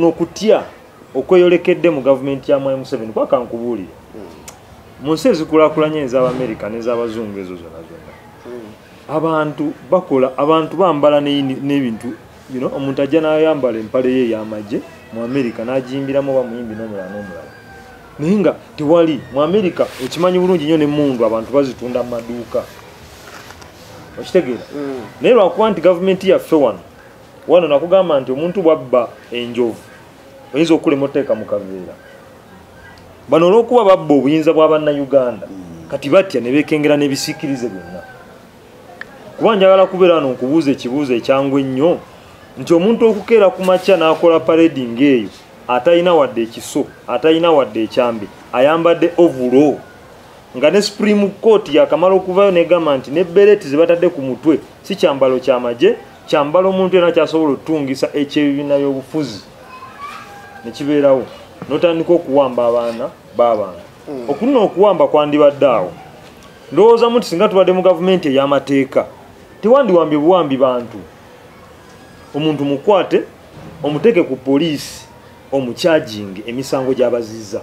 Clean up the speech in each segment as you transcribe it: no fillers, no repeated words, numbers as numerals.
Nokutya okweyolekedde mu government ya Mwai Museveni kwa kankubulira munsi ezikulakulanye ez'Amerika n'ez'abazungu ezo zonna abantu bakola abantu bambala n'ebintu omuntu ajja n'ayambala empale ye y'amagye mu Amerika n'agiyimbiramu oba muyimbi n'omulala naye nga tewali mu Amerika okimanyi bulungi nnyo n'emmundu abantu bazitunda mu maduuka okitegeera naye lwakuba nti gavumenti yaffe wano nakugamba nti omuntu bwabba enjovu oyinza okulema oteeka mu kaveera bano olw'okuba babba obuyinza bwa bannayuganda kati batya ne beekengera n'ebisiikirize byonna kuba njagala kubeera wano nkubuuza ekibuuzo ekyangu ennyo nti omuntu okukeera ku makya n'akola parading eyo atalina wadde ekiso atalina wadde ekyambe ayambadde ovulo nga ne Supreme Court yakamala okuvayo negamba nti ne bereti ze batadde ku mutwe si kyambalo kyamagye kyambalo omuntu yenna kyasobola otutungisa ekyebibiina by'obufuzi nekibeerawo notandika okuwamba abaana b'abantu okulina okuwamba kwandibadde awo ndowooza muti singa tubadde mu gavumenti ey'amateeka tewandiwambye buwambi bantu omuntu mukwate omuteeke ku poliisi omukyajinga emisango gy'abazizza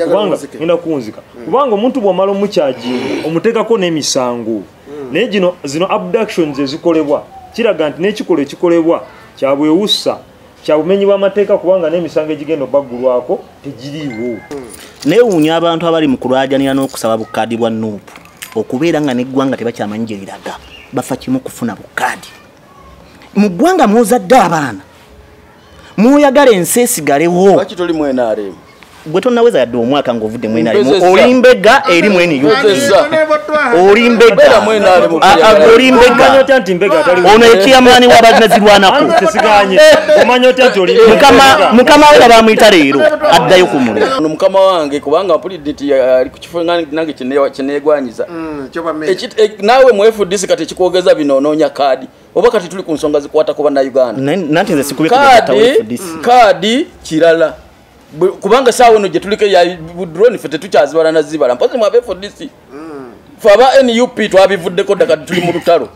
kubanga ngenda kuwunzika kubanga omuntu bw'omala omukyajinga omuteekako n'emisango naye zino abductions ezikolebwa kiraga nti n'ekikolo ekikolebwa kyabwewussa kyabumenyi bw'amateeka kubanga n'emisango egigenda obaggulwako tegiriiwo neewuunya abantu abali mu kulwajanira n'okusaba bukaadi bwa nuupu okubeera nga n'eggwanga tebakyamanyi gye liraga bafa kimu kufuna bukaadi mu ggwanga mwozadde abaana mwoyagala ensi esigalewo lwaki toli mu NRM gwe tonnaweza yadde omwaka ng'ovudde mu NRM olimbega eri mu NUP olimbega ono ekiyamaani w'abazirwanako mukama we bamuyita leero addayo ku mulimu ono mukama wange kubanga mpulidde nti ali ku kifo nange kyeneegwanyiza naawe mu FDC kati ekikwogeza binoonya kaadi oba kati tuli ku nsonga zikwata ku bannayuganda nanti nze sikubye kaadi kirala kubanga saawa eno gye tuliko ya drone ffe tetukyazibala nazibala mpozi mu FDC ffe aba NUP twabivuddeko ddaka tuli mu lutalo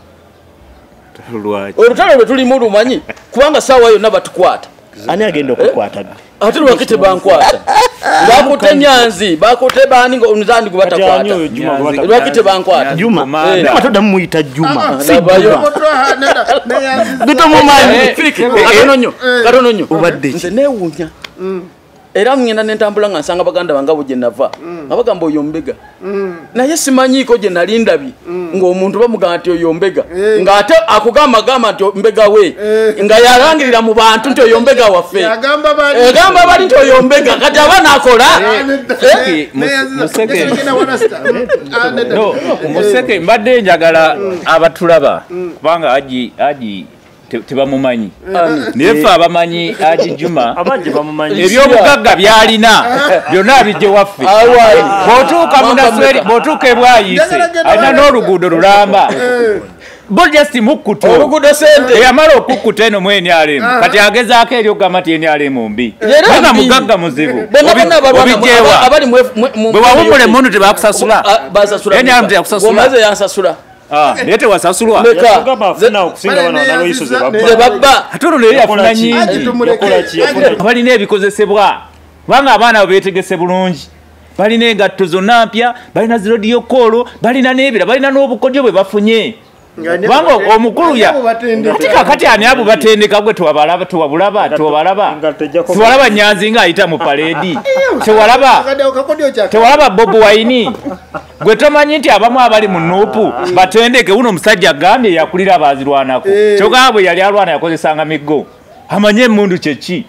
olutalo lwe tulimu lumanyi kubanga saawa yonna batukwata ani agenda okukwata ate lwakite bankwata bakute nyanzi bakute bani ngo nzandi kubatakwata lwakite bankwata Juma matoda muyita Juma bitomumanyi katononyo obadde nze neewuunya era ngenda nentambula nga nsanga baganda bangabo gye nava nga bagamba oyombega naye simanyiiko gye nali ndabi ng'omuntu bamugamba nti oyombega ng'ate akugambagamba nti mbega we nga yalangirira mu bantu nti oyombega waffe egamba bali nti oyombega kati abaana akola Museke mbadde njagala abatulaba kubanga aji tebamumanyi naye ffe abamanyi Aji Juma ebyobugagga byalina byonna bijje waffe bw'otuuka munasweri bw'otuuka ebwayise alina n'oluguudo lulamba Bojasti mukkuto oluguudo sente eyamala okukkuta eno mu NRM kati agezaako eri okugamba nti NRM mbi nga mugagga muzibu obijjeewa bwe wawummula emmundu tebakusasula NRM teyakusasula naye tewasasulwa ate olwo naye yafuna nyingi balina ebikozesebwa kubanga abaana beetegese bulungi balina engatto zonna mpya balina zirodiyo koolo balina n'ebira balina n'obukodyo bwe bafunye kubanga omukulu ati kakati ani abo batendeka gwe tewalaba Nyanzi nga ayita mu paleedi tewalaba Bobi Wine gwe tomanyi nti abamu abali mu nuupu batendeke uno omusajja agambye yakulira abazirwanako kyogamba bwe yali alwana yakozesanga miggo amanye emmundu kyeki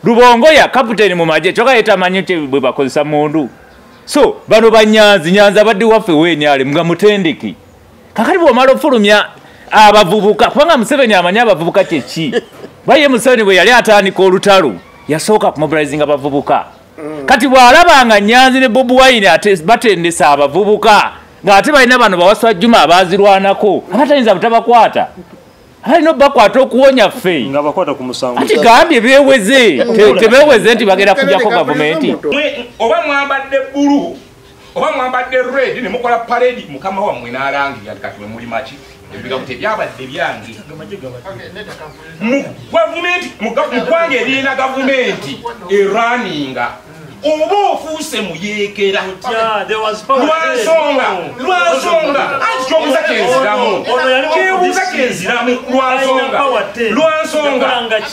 Lubongoya kaputeni mu magye kyogamba yetamanyi nti bwe bakozesa mundu so bano Nyanzi abadde waffe wenyale nga mutendeki kakati bw'omala ofulumya abavubuka kubanga Museveni amanyi abavubuka kyeki baye Museveni bwe yali atandika olutalo yasooka kumobilizinga abavubuka kati bw'alabanga Nyanzi ne Bobi Wine ate batendesa abavubuka ng'ate balina bano bawasa Juma abazirwanako abatayinza butabakwata alina obbakwata okuwonya ffe nga bakwata ku musango ati gambye beeweze tebeeweze nti bagenda kujjako gavumenti oba mwambadde bbulu oba mwambadde red ne mukola parade mukama wammwe n'alangira kati mwe muli maki ebigambo tebyabadde byange mu gavumenti mu ggwanga erina gavumenti eraninga oba ofuuse muyeekera lwansonga anti kyobuuza kyenziramu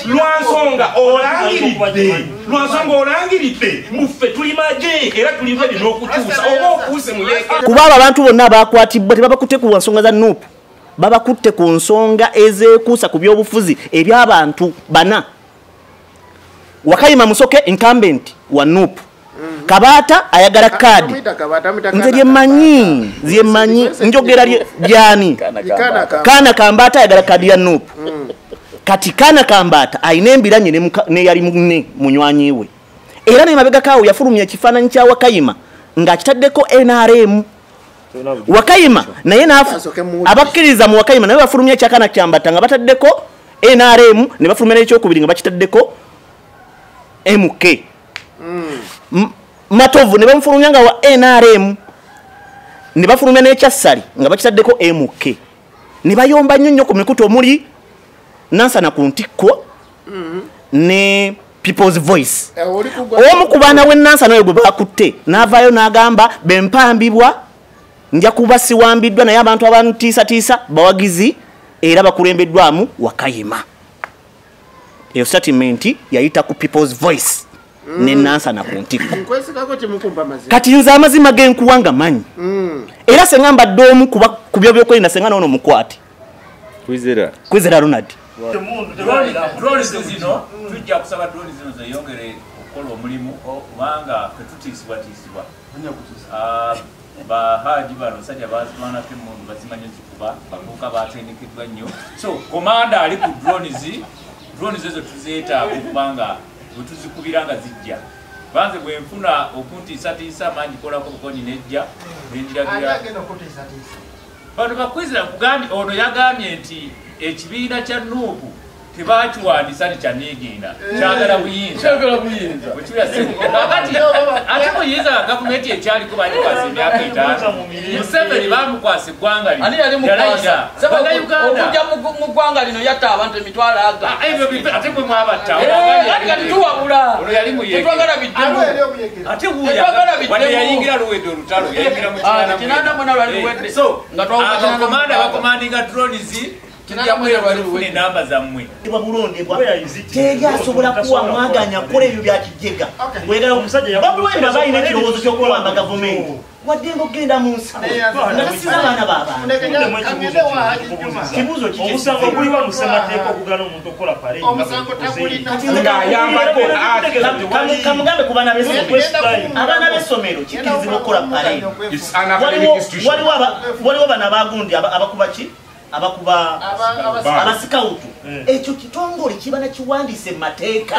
lwansonga olangiridde muffe tuli maje era tuli ready n'okutuusa oba ofuuse muyeekera kuba abo abantu bonna abakwatibwa tebabakutte ku nsonga za nuupu babakutte ku nsonga ezeekuusa ku byobufuzi eby'abantu bana Wakayima Musoke incumbent wa nuupu Kabata ayagala kaadi nze lyemanyi njogera lyani Kana Kambata ayagala kaadi ya nuupu kati Kana Kambata ayina embiranye ne yali munne munywanyi we era ne mabega kawo yafulumya ekifaananyi kya Wakayima ng'akitaddeko NRM Wakayima naye abakkiriza mu Wakayima naye bafulumya ekya Kana Kambata nga bataddeko NRM ne bafulumya n'ekyokubiri nga bakitaddeko MK Matovu ne bamufulumya nga wa NRM ne bafulumya n'ekyassali nga bakitaddeko MK ne bayomba nnyo ku mikutu omuli Nansana ku ntikko ne People's Voice omu ku baana we Nansana oyo gwe bakutte n'avaayo n'agamba bempambibwa nja kuba siwambiddwa naye abantu abantiisatiisa bawagizi era bakulembeddwamu Wakayima eyo statement yayita ku People's Voice ne Nansana ku ntikko kati nze amazima genkuwanga manyi era senga mbadde omu ku by'ebyokwerinda senga noono mukwate Kwizera Ronald drones zino tujja kusaba drones zino zeyongere okukola omulimu kubanga tetutiisibwatiisibwa bahaji bano sajja bazitwanako emmundu bazimanyi zikuba bavubuka batendekeddwa nnyo so komanda ali ku drones ezo tuzeetaaga okubanga bwetuzikubira nga zijja banze bwenfuna okuntiisatiisa mangi kolako bukonyi nejja nenjiragira bano bakwizira kugambye ono yagambye nti ekibiina kya nuupu tebakiwandisa tikyanegenda kyagala buyinza ate buyinza nga gavumenti ekyaliko bagikwasa emyaka 5 Museveni bamukwasa eggwanga okujja mu ggwanga lino yatta abantu emitwalo aga ate bwe mwabatta tuwabula ono yali tetwagala biddemu ate wadde yayingira luwedde olutalo yayingira mu kinanda mwena lwali luwedde nga twakomanda bakomandinga drones tujjamuyefune namba zammwe bulondebwa teri asobola kuwa mwaganya kukola ebyo byakijjega babuwenda balina ekirowoozo ky'okuwamba gavumenti wadde ng'ogenda mu nsiko nga tasiza abaana b'abantu omusango guliwa mu ssemateeka okugala omuntu okukola kamugambe ku baana abaana b'essomero kikirizibwa okukola parade waliwo bano abagundi abakuba ki abakuba abasikautu ekyo kitongole kiba nakiwandiise mu mateeka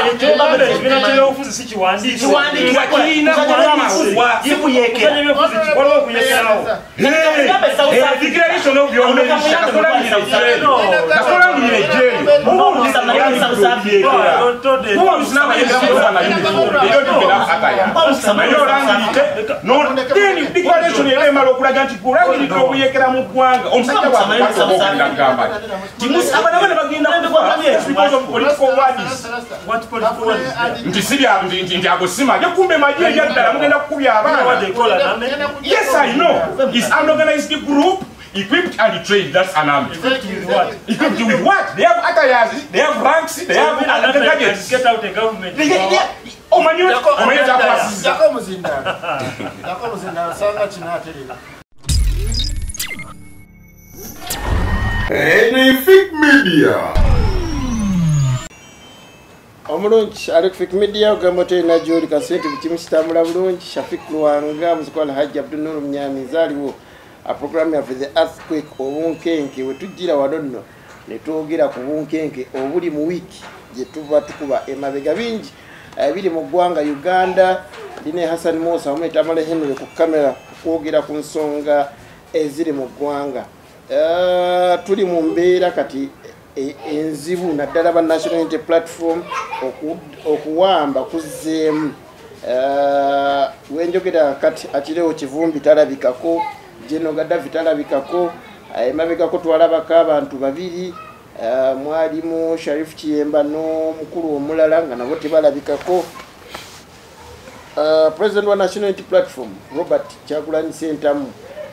nti agosima kumbe maji ejaddala mugenda kukubya abaana. Yes, I know. It's an organized group, equipped and trained. That's an army. Equipped with what? They have attires, they have ranks, they have gadgets. Get out the government. Enific Media. Omulungi Alexic Media ogamba tena Joli Kasente bikimu kitambula bulungi Shafik Luwanga muzikwala Hajji Abdunuru Mnyami zaliwo a program of the earthquake obunkenke wetujira wadonno netwogera ku bunkenke obuli mu wiki je tuba tukuba emabega bingi biri mu ggwanga Uganda line Hassan Musa ometamale Henry ku kamera kwogera ku nsonga eziri mu ggwanga tuli mu mbeera kati enzibu naddala ba National Unity Platform okuwamba kuzeemu wenjogera kati akirewo kivumbi talabikako General Gaddafi talabikako emabegako twalabako abantu babiri mwalimu Sharif Kiyemba n'omukulu omulala nga nabo tebalabikako. President wa National Unity Platform Robert Kyagulanyi Ssentamu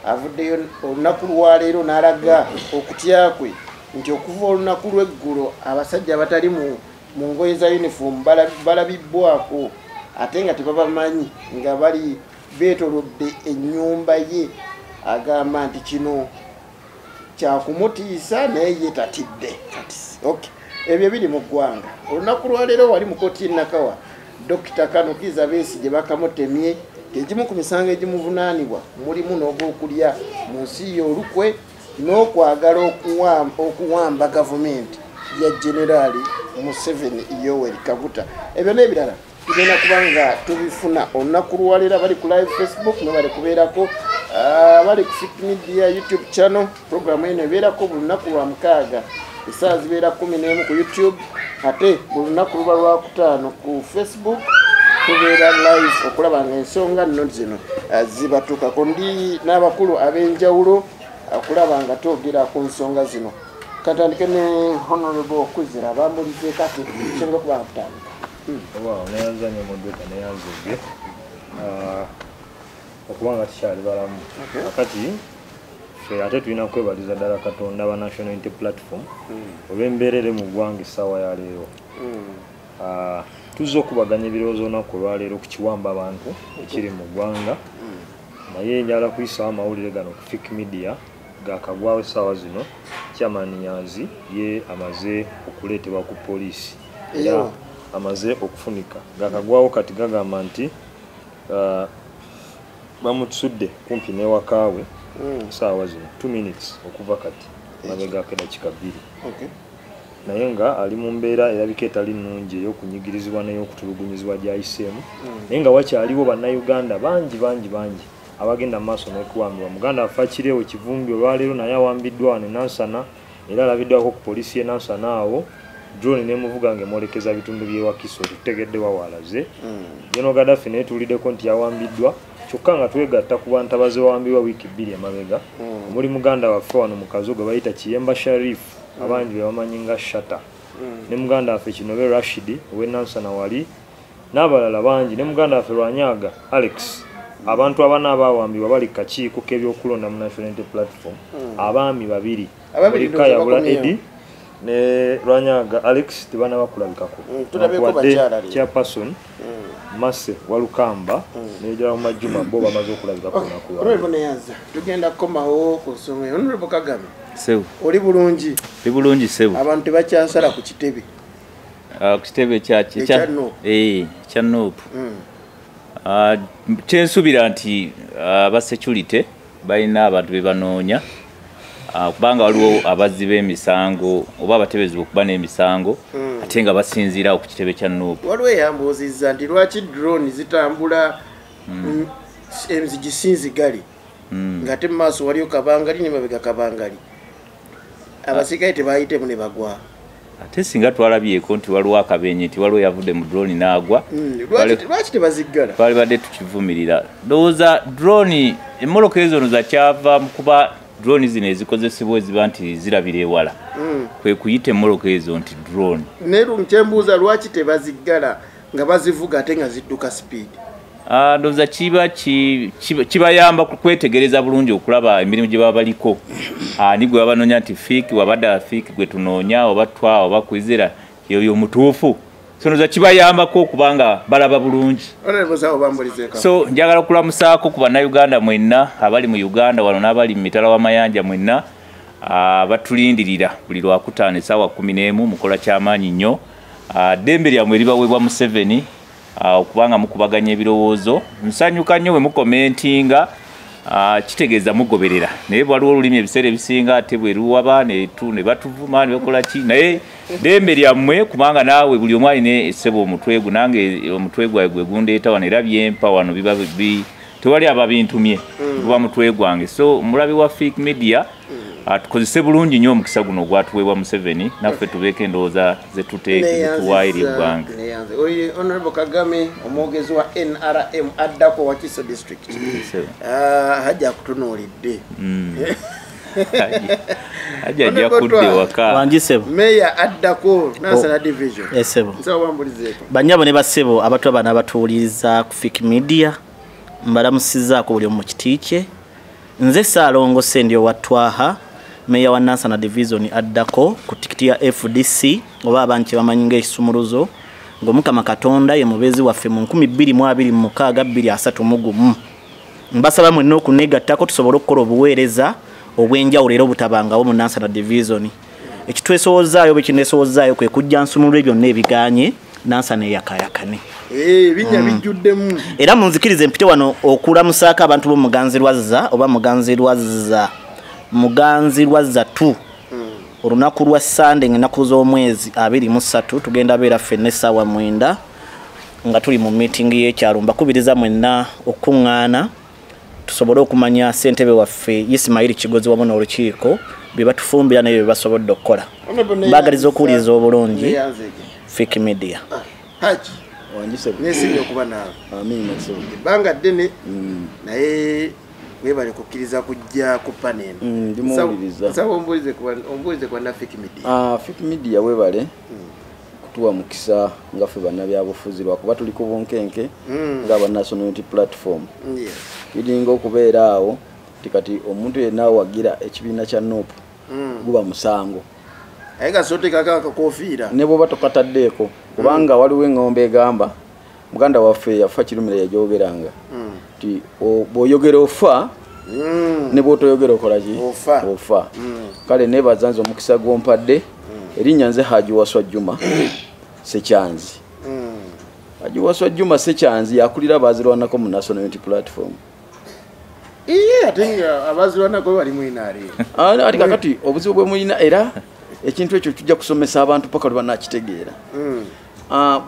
avuddeyo olunaku lwaleero n'alaga okutya kwe nti okuva olunaku lw'eggulo abasajja abatali mu ngoye za uniform balabibbwako ate nga tebabamanyi nga bali beetolodde ennyumba ye. Agamba nti kino kyakumutiisa naye ye tatidde. Okay. Ebyo biri mu ggwanga. Olunaku lwaleero wali mu kkooti y'Nakawa Dr. Kano Kiza Besigye bakamutemye egimu ku misango egimuvunaanibwa mulimu n'ogw'okulya mu nsi y'olukwe n'okwagala okuwamba gavumenti ya Generali Museveni Yoweri Kaguta. Ebyo n'ebirala tugenda kubanga tubifuna olunaku lwaleero bali ku live Facebook ne bali kubeerako bali ku Fik Media YouTube channel. Programu eno ebeerako buli lunaku lwa 6 esaawa zibeera 11 ku YouTube ate buli lunaku luba lwakutaano ku Facebook tubeera live okulaba nga ensonga nno zino zibatuukako. Ndi n'abakulu ab'enjawulo okulaba nga twogera ku nsonga zino. Katandike ne Honorable Kwizera abambulize kati kisobola okuba kutandika. Waaw, neyanzanye moduka neyanzibye okubanga tukyali balamu akati fe ate tulina kwebaliza ddala Katonda wa National Unity Platform olw'embeerere mu ggwanga essaawa ya leero. Tuzza okubaganya ebirowoozo olunaku olwaleero ku kiwamba abantu ekiri mu ggwanga naye njala kuyisa amawulire gano ku Fik Media gakagwawo essaawa zino. Chairman Nyanzi ye amaze okuleetebwa ku poliisi era amaze okufunika. Gakagwawo kati gagamba nti bamutusudde kumpi n'ewakaawe essaawa zino 2 minutes okuva kati mabegako eddakiika 2. Naye nga ali mu mbeera erabika etali nnungi ey'okunyigirizibwa n'ey'okutulugunyizibwa gy'ayiseemu naye nga wakyaliwo bannayuganda bangi abagenda mu maaso n'okuwambibwa. Muganda waffe Akireewo Kivumbi olwaleero naye awambiddwa ne Nansana era alabiddwako ku poliisi y'e Nansana awo drone n'emuvuga ng'emwolekeza bitundu by'e Wakiso tutegedde wawalaze. General Gaddafi naye tuwuliddeko nti yawambiddwa kyokka nga twegatta ku bantu abaze bawambibwa wiiki 2 emabega. Omuli muganda waffe wano mu Kazogo bayita Kiyemba Sharif abangi be bamanyi nga Shata ne muganda waffe Kinobe Rashidi ow'e Nansana wali n'abalala bangi ne muganda waffe Lwanyaga Alex. Abantu abana abawambibwa bali kakiiko k'ebyokulonda mu National Unity Platform abaami 2 Amerika yabula Edi ne Lwanyaga Alex tebana bakulabikako. Tulabeko bakyala chairperson Mase Walukamba ne Jara Majuma bo bamaze okulabikako nakuwa. Honorable Neyanza tugenda kukomawo ku nsonga. Honorable Kagame Sewu. Oli bulungi? Oli bulungi sewu. Abantu tebakyasala ku kitebe. Ku kitebe kya Nuupu. Kyensuubira nti aba security balina abantu be banoonya kubanga waliwo abazzi b'emisango oba abatebezebwa okuba n'emisango ate nga basinziira ku kitebe kya Nuupu. Waliwo eyambuuzizza nti lwaki drone zitambula enzigisinzigali ng'ate mu maaso waliyo kabangali ne mabega kabangali abasirikale tebayitemu ne bagwa. Ate singa twalabyeko nti waliwo akabenye nti waliwo yavudde mu drone n'agwa lwaki tebaziggala twali badde tukivumirira. Ndowooza drone emmoloka ezo no zakyava mu kuba drone zino ezikozesebwa eziba nti zirabira ewala kwe kuyita emmoloka ezo nti drone. Naye nkyembuuza lwaki tebaziggala nga bazivuga ate nga zidduka speed? Ndowooza kibayamba kwetegereza bulungi okulaba emirimu gye baba baliko. Ni gwe babanoonya nti Fik wabadde Fik gwe tunoonya oba Twa oba Kwizera yoyo mutuufu. So ndowooza kibayambako kubanga balaba bulungi. So njagala okulamusaako ku bannayuganda mwenna abali mu Uganda wano n'abali mu mitala w'amayanja mwenna batulindirira buli Lwakutaano essaawa 11 mukola ky'amaanyi nnyo. Ddembe lyammwe libaweebwa Museveni okubanga mukubaganya ebirowoozo. Nsanyuka nnyo bwe mukomentinga kitegeeza mugoberera naye waliwo olulimi ebiseera ebisinga ate bwe luwaba ne batuvuma ne bakola ki naye ddembe lyammwe kubanga naawe buli omu alina essebo omutwegu nange omutwe gwawe gwe gundeeta wano era byempa wano biba tewali ababintumye guba mutwe gwange. So mulabi wa Fik Media tukozese bulungi nnyo omukisa guno gwatuweebwa Museveni naffe tubeeko endowooza zetuwaayiri eggwanga. Honorable Kagame omwogezi wa NRM addako Wakiso district hajja akutunuulidde Ajja kudde waka. Wanjisebo. Meya addako Nansana Division. Esebo. Nsawo wambulizeeko. Banyabo ne basebo abatwa bana batuuliza ku Fik Media. Mbalamusizaako buli mu kitiche. Nze Saalongo Sendio watwaha. Meya wa Nansana Division addako ku tikiti ya FDC oba abantu bamanyinga ekisumuluzo. Ngomukama Katonda ye mubezi waffe mu 2026 mbasaba mwenna okunegattako tusobole okukola obuweereza obwenjawulo era obutabangawo mu Nansana Division. Ekitwesoozaayo bwe kinesoozaayo kwe kujja nsumulule byonna ebiganye Nansana eyakayakane. Binya bijjuddemu. Era munzikirize mpite wano okulamusaako abantu b'omuganzirwazza oba muganzirwazza 2. Olunaku lwa Sunday ennaku z'omwezi 23 tugenda beera ffenna essaawa 9 nga tuli mu meeting y'ekyalo mbakubiriza mwenna okuŋŋaana tusobole okumanya ssentebe waffe Ismail Kigozi wamu n'olukiiko bye batufumbira naye bye basobodde okukola. Mbaagaliza okuwuliriza obulungi Fik Media. Haji Wanjisebo. nesinga okuba naawe. Amina so. Ebbanga ddene naye webale kukkiriza kujja ku panel. Ndimuwuliriza. Sawa ombulize kwa na Fik Media. Fik Media webale. Kutuwa mukisa nga ffe bannabyabufuzi lwakuba tuli ku bunkenke ng'aba National Unity Platform. Yes. Kiringa okubeera awo tikati omuntu yenna awagira ekibiina kya NUP guba musango. Ayega sote kaka kakofiira. Ne bwoba tokataddeeko kubanga waliwo engombe egamba muganda waffe yafa Kirumira yajogeranga ti bw'oyogera ofa ne bw'otoyogera okola ki ofa. Kale nebaza nze omukisa gw'ompadde erinnya nze Haji Waswa Juma Sekyanzi. Haji Waswa Juma Sekyanzi yakulira abazirwanako mu National Unity Platform. Atenga abazirwanako bali mu inaari. Ati kakati obuzibu bwe muyina era ekintu ekyo tujja kusomesa abantu paka lwe banakitegeera.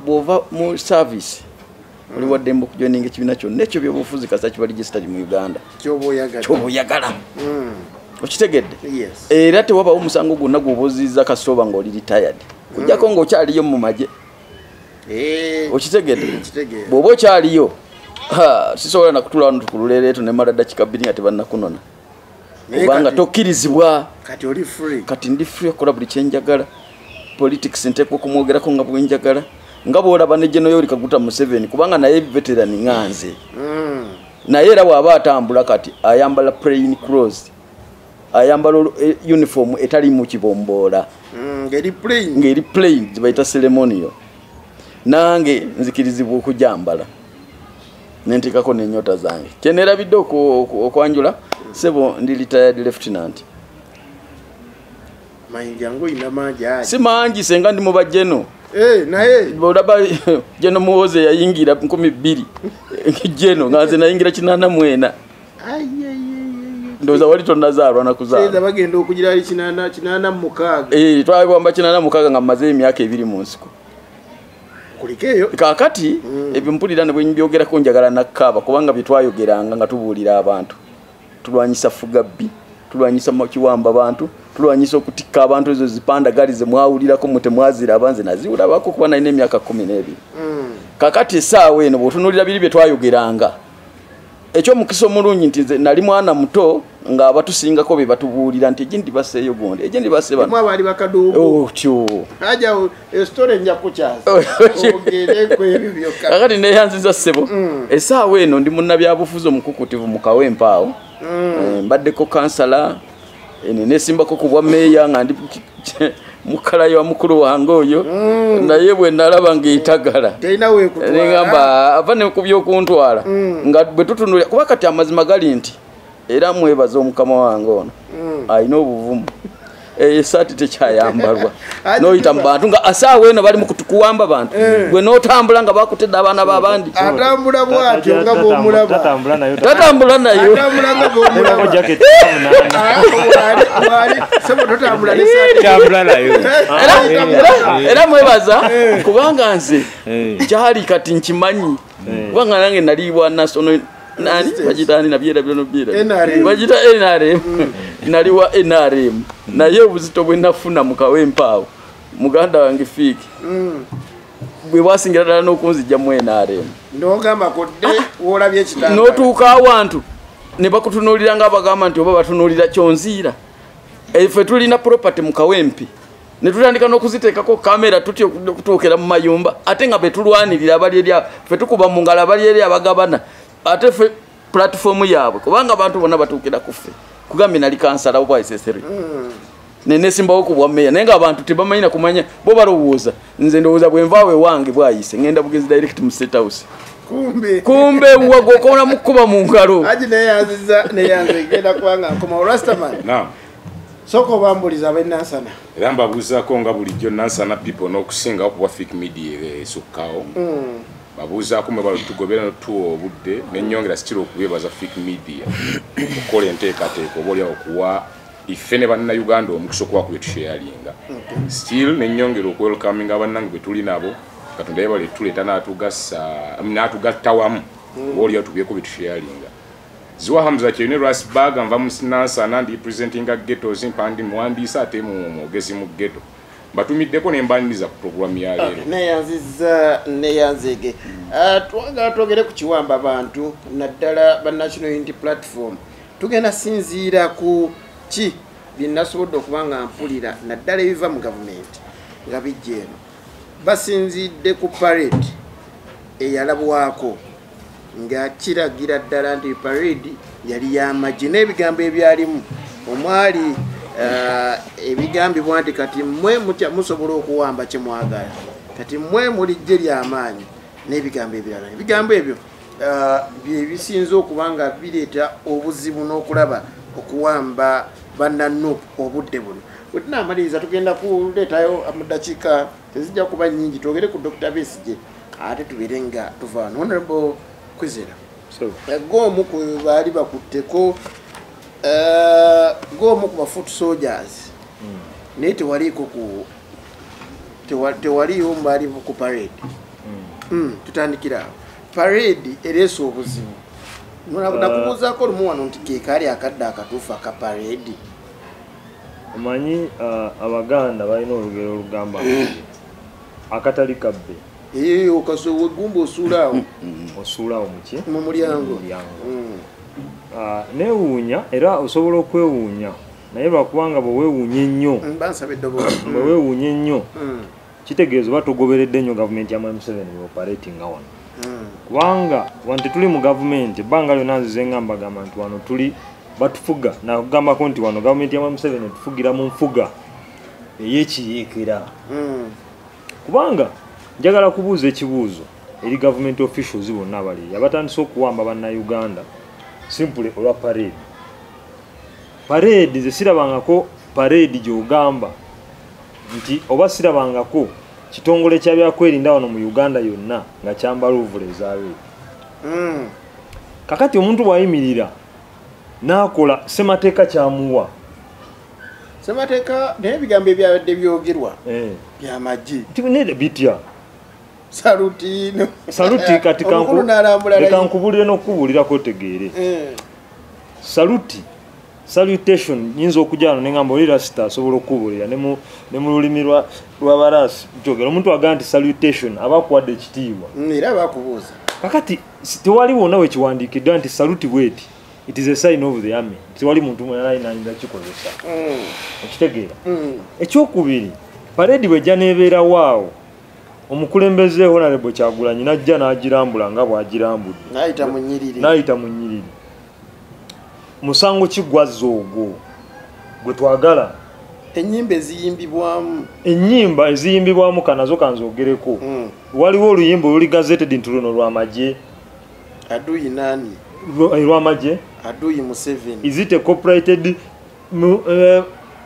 Bw'ova mu service oli waddembe okujoininga ekibiina kyonna ekyo by'obufuzi kasa kiba registered mu Uganda. Kyoba oyagala. Okitegedde? Yes. Era tewabawo omusango gwonna gw'obuziza kasooba ng'oli retired. Kujjako ng'okyaliyo mu magye. Okitegedde? Bw'oba okyaliyo sisobola nakutula wano tukululereeto nemala dakika 2 nga tebannakunona. Kubanga tokkirizibwa. Kati oli free. Kati ndi free okukola buli kyenjagala. Politics nteekwa okumwogerako nga bwenjagala. Nga bw'olaba ne General Yoweri Kaguta Museveni kubanga naye veteran nganze. Naye era bw'aba atambula kati ayambala plain clothes. Ayambala uniform etali mu kibomboola. Ngeri plain zibayita ceremonial. Nange nzikirizibwa okujambala. Nentikako n'ennyota zange. Kyenerabidde okwanjula sebo ndi retired lieutenant. Mayinjangu ina mangi aje. Si mangi senga ndi mu bajeno. Naye bolaba jeno muwoze yayingira 12 jeno ngaze nayingira 84. Ndoza wali tonazarwa na kuzara. Seza bagenda okugira ali 86. Twabamba 86 nga maze emyaka 2 mu nsiko. Kulikeyo kakati ebimpulira ne bwenbyogera ko njagala nakaba kubanga bitwayogeranga nga tubuulira abantu. Tulwanyisa fugabbi, tulwanyisa makiwamba abantu, tulwanyisa okutikka abantu ezo zipanda gari ze mwawulira ko mute mwazira abanze naziwula bako kuba na emyaka 12. Kakati saawe eno botunulira biri bye twayogeranga. Ekyo mukiso mulungi nti nali mwana muto nga abatusinga ko be batubuulira nti egindi baseeyo gonde egindi base bano mwabali bakaduuko tyo haja story nja kuchaza ogere ko ebyo kakati ne yanziza sebo esaawa eno ndi munnabyabufuzi omukukutivu mu Kawempaawo mbadde ko kansala ne simbako ku bwa meya nga ndi mukala ya mukuru wange oyo naye bwe nalaba ng'itagala teina we kutwala ngamba avane kubyo kuntwala nga bwe tutunulya kuba kati amazima gali nti era mwebaza omukama wange ono ayina obuvumu esati tekyayambalwa noyita mu bantu nga asaawa eno bali mu kutukuwamba bantu gwe n'otambula nga bakutedde abaana b'abandi atambula bwatyo nga bw'omulaba tatambula nayo atambula nga bw'omulaba sebo totambula nayo era mwebaza kubanga nze kyali kati nkimanyi kubanga nange naliibwa national nani bajitani nabyera byono byera bajita NRM naliwa NRM naye obuzito bwe nafuna mu Kawempaawo muganda wange Fiki bwe wasingira dala n'okunzijja mu NRM ndogamba kodde wolabye kitanga n'otuuka awantu ne bakutunuulira nga bagamba nti oba batunulira kyonziira Efe tulina property mu Kawempe. Ne tutandika n'okuziteekako kamera tutyo okutuukira mu mayumba ate nga betulwanirira abali eri fe tukuba mu ngalo abali eri abagabana ate fe platform yaabwe kubanga abantu bonna batuukira kufe kugambye nali kansala obwa SSR nene simbawo ku bwa meya naye nga abantu tebamanyina kumanya bo balowooza nze ndowooza bwe nvaawe wange bwayise ngenda bugezi direct mu State House kumbe wagokola mukuba mu ngalo aji neyanze genda kubanga nkoma Rastaman naam soko bambuliza abenansana era mbabuuzaako nga bulijjo nansana people n'okusingawo kuba fake media esukkawo babuuzaako mwe balutugobera notuwa obudde nenyongera sikira okubebaza fake media okukola enteekateeka oba olyawo okuwa ife ne bannayuganda omukisa okuba kubye tusheyalinga still nenyongera okwelkaminga bannange bwe tuli nabo katonda yebale tuleeta n'atugatta wamu oba olyawo tubyeko bye tusheyalinga Ziwa Hamza Kyene Rasbag nva Nansana ndi presenting a ghetto zimpandi muwandiisa ate mwogezi mu ghetto batumiddeko ne mbaniriza ku programu ya leero neyanzege twagala twogere ku kiwamba abantu naddala ba National Unity Platform tugenda sinziira ku ki binasobodde okubanga mpulira naddala ebiva mu gavumenti nga bijja eno basinzidde ku parade eyalabwako nga kiragira ddala nti parade yali yamagye n'ebigambo ebyalimu omwali ebigambibwa nti kati mmwe musobola okuwamba kye mwagala kati mmwe mulijje ly'amaanyi n'ebigambo ebirala ebigambo ebyo bye bisinze okuba nga bireeta obuzibu n'okulaba okuwamba bannanuupu obudde buno bwe tunaamaliriza tugenda kuleetayo mu ddakiika tezijja kuba nnyingi twogere ku Dr. Besigye ate tubeere nga tuva honorable Kwizera g'omu ku baali bakutteko g'omu ku bafoot soldiers naye tewaliyo mubaali ku parade tutandikira awo parade ereesa obuzibu nakubuuzaako lumu wano nti keekaali akadde akatuufu aka parade omanyi abaganda balina olugero olugamba akatali kabbe okasowe gumba osuulaawo muki mu mulyango neewuunya era osobola okwewuunya naye lwakubanga bweweewuunya ennyo bweweewuunya ennyo kitegeeza oba togoberedde nnyo gavumenti ya M7 operatinga wano kubanga wanti tuli mu gavumenti ebbanga lyonna nzize nga mbagamba nti wano tuli batufuga nakugambako nti wano gavumenti ya M7 tufugira mu nfuga ey'ekiyeekera kubanga njagala kubuuza ekibuuzo eri government officials bonna abali abatandise okuwamba bannayuganda simple olwa parade ze sirabangako parade gy'ogamba nti oba sirabangako kitongole kyabyakwerinda wano mu Uganda yonna nga kyambala ovule ezaabeera kakati omuntu bwayimirira n'akola semateeka kyamuwa semateeka naye ebigambo ebyabadde byogerwa byamagye bitya saluti kati kankubulire n'okubuulirako otegeere salutation nyinza okujja wano neŋŋamba oli rasita asobola okubuulira ne mu lulimi lw'abaraasi kyogera omuntu agaa nti salutation aba akuwadde ekitiibwa era bakubuuza kakati tewali wonna wekiwandiikiddwa nti saluti bweti it is a sign of the army tewali muntu mwenayinayinza kikozesa okitegeera ekyokubiri paredi bwejja neebeerawo awo omukulembeze honorable Kyagulanyi najja n'agirambula nga bw'agirambudde n'ayita mu nnyiriri musango kigwazza ogwo gwe twagala ennyimba eziyimbibwamu kanazo kanzogereko waliwo oluyimba oluli gazetted nti luno lw'amagye lw'amagye is it a copyrighted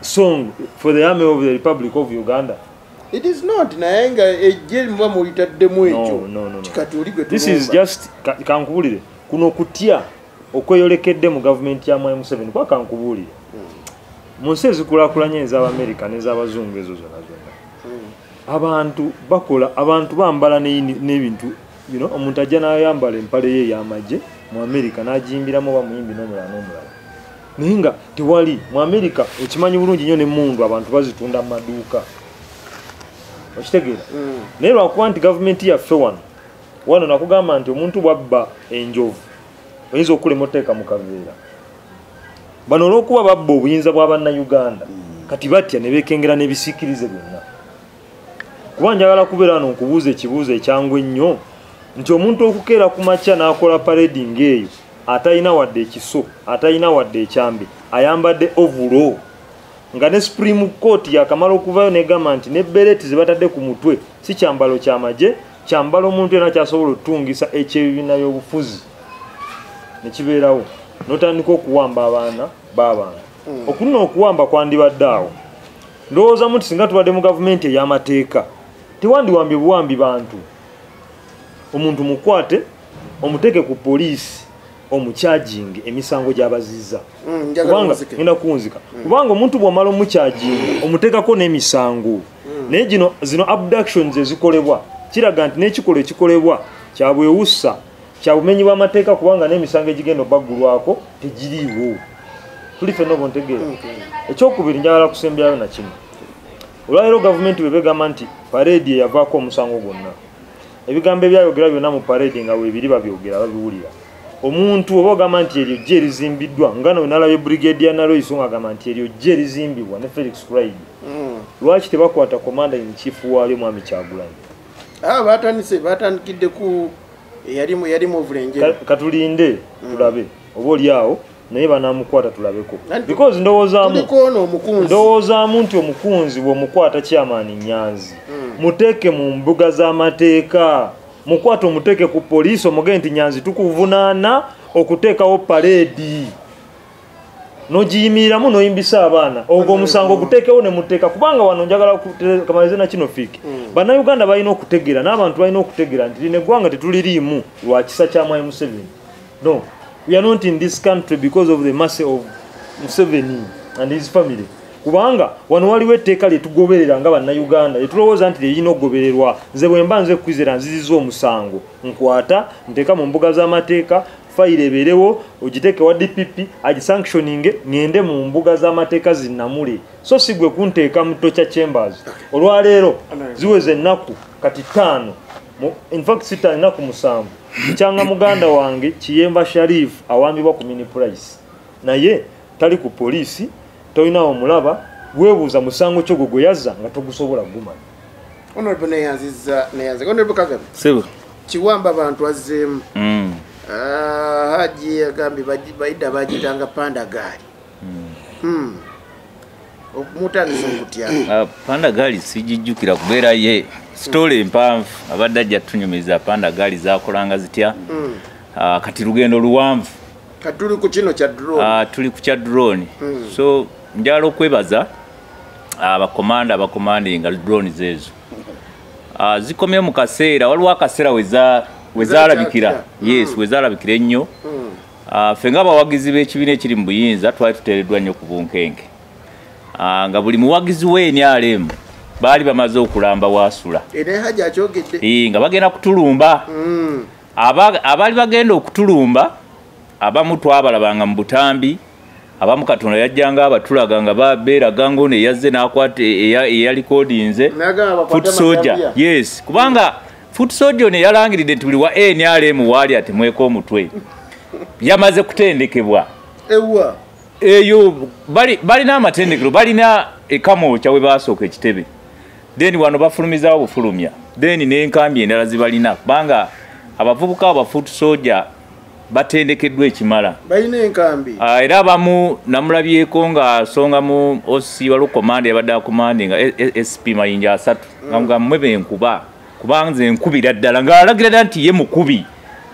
song for the army of the Republic of Uganda? It is not naye nga ejje muba mulitaddemu ekyo kikatuli gwe this is just kankubulire kuno kutya okweyolekedde mu gavumenti ya M7 kwa kankubulire mu nsi ezikulaakulanye ez'Amerika n'ez'abazungu ezo zonna abantu bakola abantu bambala n'ebintu omuntu ajja n'ayambala empale ye ey'amagye mu Amerika n'agiyimbiramu oba muyimbi n'omulala n'omulala naye nga tewali mu Amerika okimanyi bulungi nnyo n'emmundu abantu bazitunda mu maduuka okitegeera naye lwakuba nti gavumenti yaffe wano nakugamba nti omuntu bwabba enjovu oyinza okulema oteeka mu kaveera bano olw'okuba babba obuyinza bwa bannayuganda kati batya ne beekengera n'ebisiikirize byonna. Kuba njagala kubeera wano nkubuuza ekibuuzo ekyangwa ennyo nti omuntu okukeera ku makya n'akola paredi ng'eyo atalina wadde ekiso atalina wadde ekyambe ayambadde ovulo nga ne Supreme Court yakamala okuvayo negamba nti ne bereti ze batadde ku mutwe si kyambalo ky'amagye kyambalo omuntu yenna kyasobola okutungisa ekyebibiina by'obufuzi ne kibeerawo n'otandika okuwamba abaana b'abantu. Okunina okuwamba kwandibadde awo ndowooza muti singa tubadde mu gavumenti ey'amateeka tewandiwambye buwambi bantu. Omuntu mukwate omuteeke ku poliisi omukyajingi emisango gy'abazizza kubanga ngenda kuwunzika kubanga omuntu bw'omala omukyajinga omuteekako n'emisango naye zino abductions ezikolebwa kiraga nti n'ekikolwa ekikolebwa kyabwewussa kyabumenyi bw'amateeka kubanga n'emisango egigenda obaggulwako tegiriiwo. Tuli ffenna oba ontegeera. Ekyokubiri njagala kusembyayo na kino. Olwaleero gavumenti bwe begamba nti pareedi eyavaako omusango gwonna ebigambo ebyayogera byonna mu pareedi nga weebiri babyogera babiwulira. Omuntu oba ogamba nti eryo jje erizimbiddwa nga no nalabye Brigadier Naloiso ng'agamba nti eryo jje erizimbibwa ne Felix Friday. Lwaki tebakwata komanda in chief waalyo Mwami Kyagulanyi? Batandikidde ku yali mu Bulenje. Katulinde tulabe oba oli awo naye banamukwata tulabeko. Because ndowoozaamu nti omukunzi bw'omukwata Chairman Nyanzi muteeke mu mbuga z'amateeka. Mukwata omuteeke ku poliisi omugende nti Nyanzi tukuvunaana okuteekawo pareedi n'ogiyimiriramu n'oyimbisa abaana ogwo omusango oguteekewo ne muteeka kubanga wano njagala kamalize na kino fiiki bannayuganda balina okutegeera n'abantu balina okutegeera nti lino eggwanga tetuliriimu lwa kisa kya Mwai Museveni. No, we are not in this country because of the mercy of Museveni and his family. Kubanga wano waliwo etteeka lyetugoberera nga bannayuganda lyetulowooza nti lyerina okugobererwa. Nze bwe mba nze kwizera nziziza omusango nkwata nteeka mu mbuga z'amateeka fayiro ebeerewo ogiteeke wa DPP agisanctioninge ngende mu mbuga z'amateeka zinnamule so si gwe kunteeka mu Torture Chambers. Olwaleero ziweze ennaku kati 5 in fact sita ennaku 7 nkyanga muganda wange Kiyemba Sharif awambibwa ku Mini Price naye tali ku poliisi toyina omulaba weebuuza musango kyo gwe yazza nga togusobola gumanya. Honorable Neyanziza Honorable Kagame Sebo Kiwamba abantu azzeemu Haji agambye bayidda bagitanga panda gaali okumutandisa okutya panda gaali sijijjukira kubeera ye story empanvu abadde ajja tunyumiza panda gaali zakolanga zitya kati lugendo luwanvu kati tuli ku kino kya drone tuli ku kya drone so njala okwebaza abakomandinga drone zezo zikomye mu kaseera waliwo akaseera wezalabikira yes wezalabikira ennyo ffe ng'abawagizi b'ekibiina ekiri mu buyinza twali tuteereddwa nnyo ku bunkenke nga buli muwagizi w'NRM baali bamaze okulamba wasula nga bagenda kutulumba abaali bagenda okutulumba abamu twabalabanga mu butambi abamu Katonda yajjanga abatulaga nga babeeraga ngo ne yazze n'akwata eya recordinze Foot Soldier yes kubanga Foot Soldier ne yalangiridde nti buli wa NRM waali atemweko omutwe yamaze kutendekebwa eyo balina amatendekero balina ekamooca we basooka ekitebe then wano bafulumizawo bufulumya then n'enkambi endala zibalina kubanga abavubuka aba Foot Soldier batendekeddwa ekimala balina enkambi era abamu namulabyeko nga asongamu osi waliwo komanda yabadde akomandinga SP Mayinja 3 nga mugambwe benkuba kubanga nze nkubira ddala ng'alagira ddala nti ye mukubi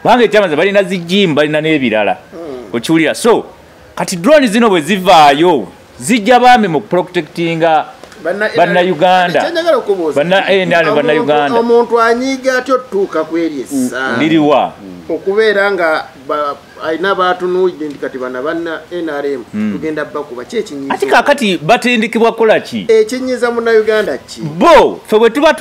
kubanga ekyamaze balina zijjimu balina n'ebirala okiwulira so kati drone zino bwe zivaayo zijja bambi mu protectinga bannayuganda bannayuganda omuntu anyiiga atyo tutuuka kweri essa liriwa okubeera nga alina batunuulidde nti kati bana banna NRM tugenda bakuba kyekinyiza ati kakati batendekebwa kola ki ekinyiza munnayuganda ki bo ffe bwe tuba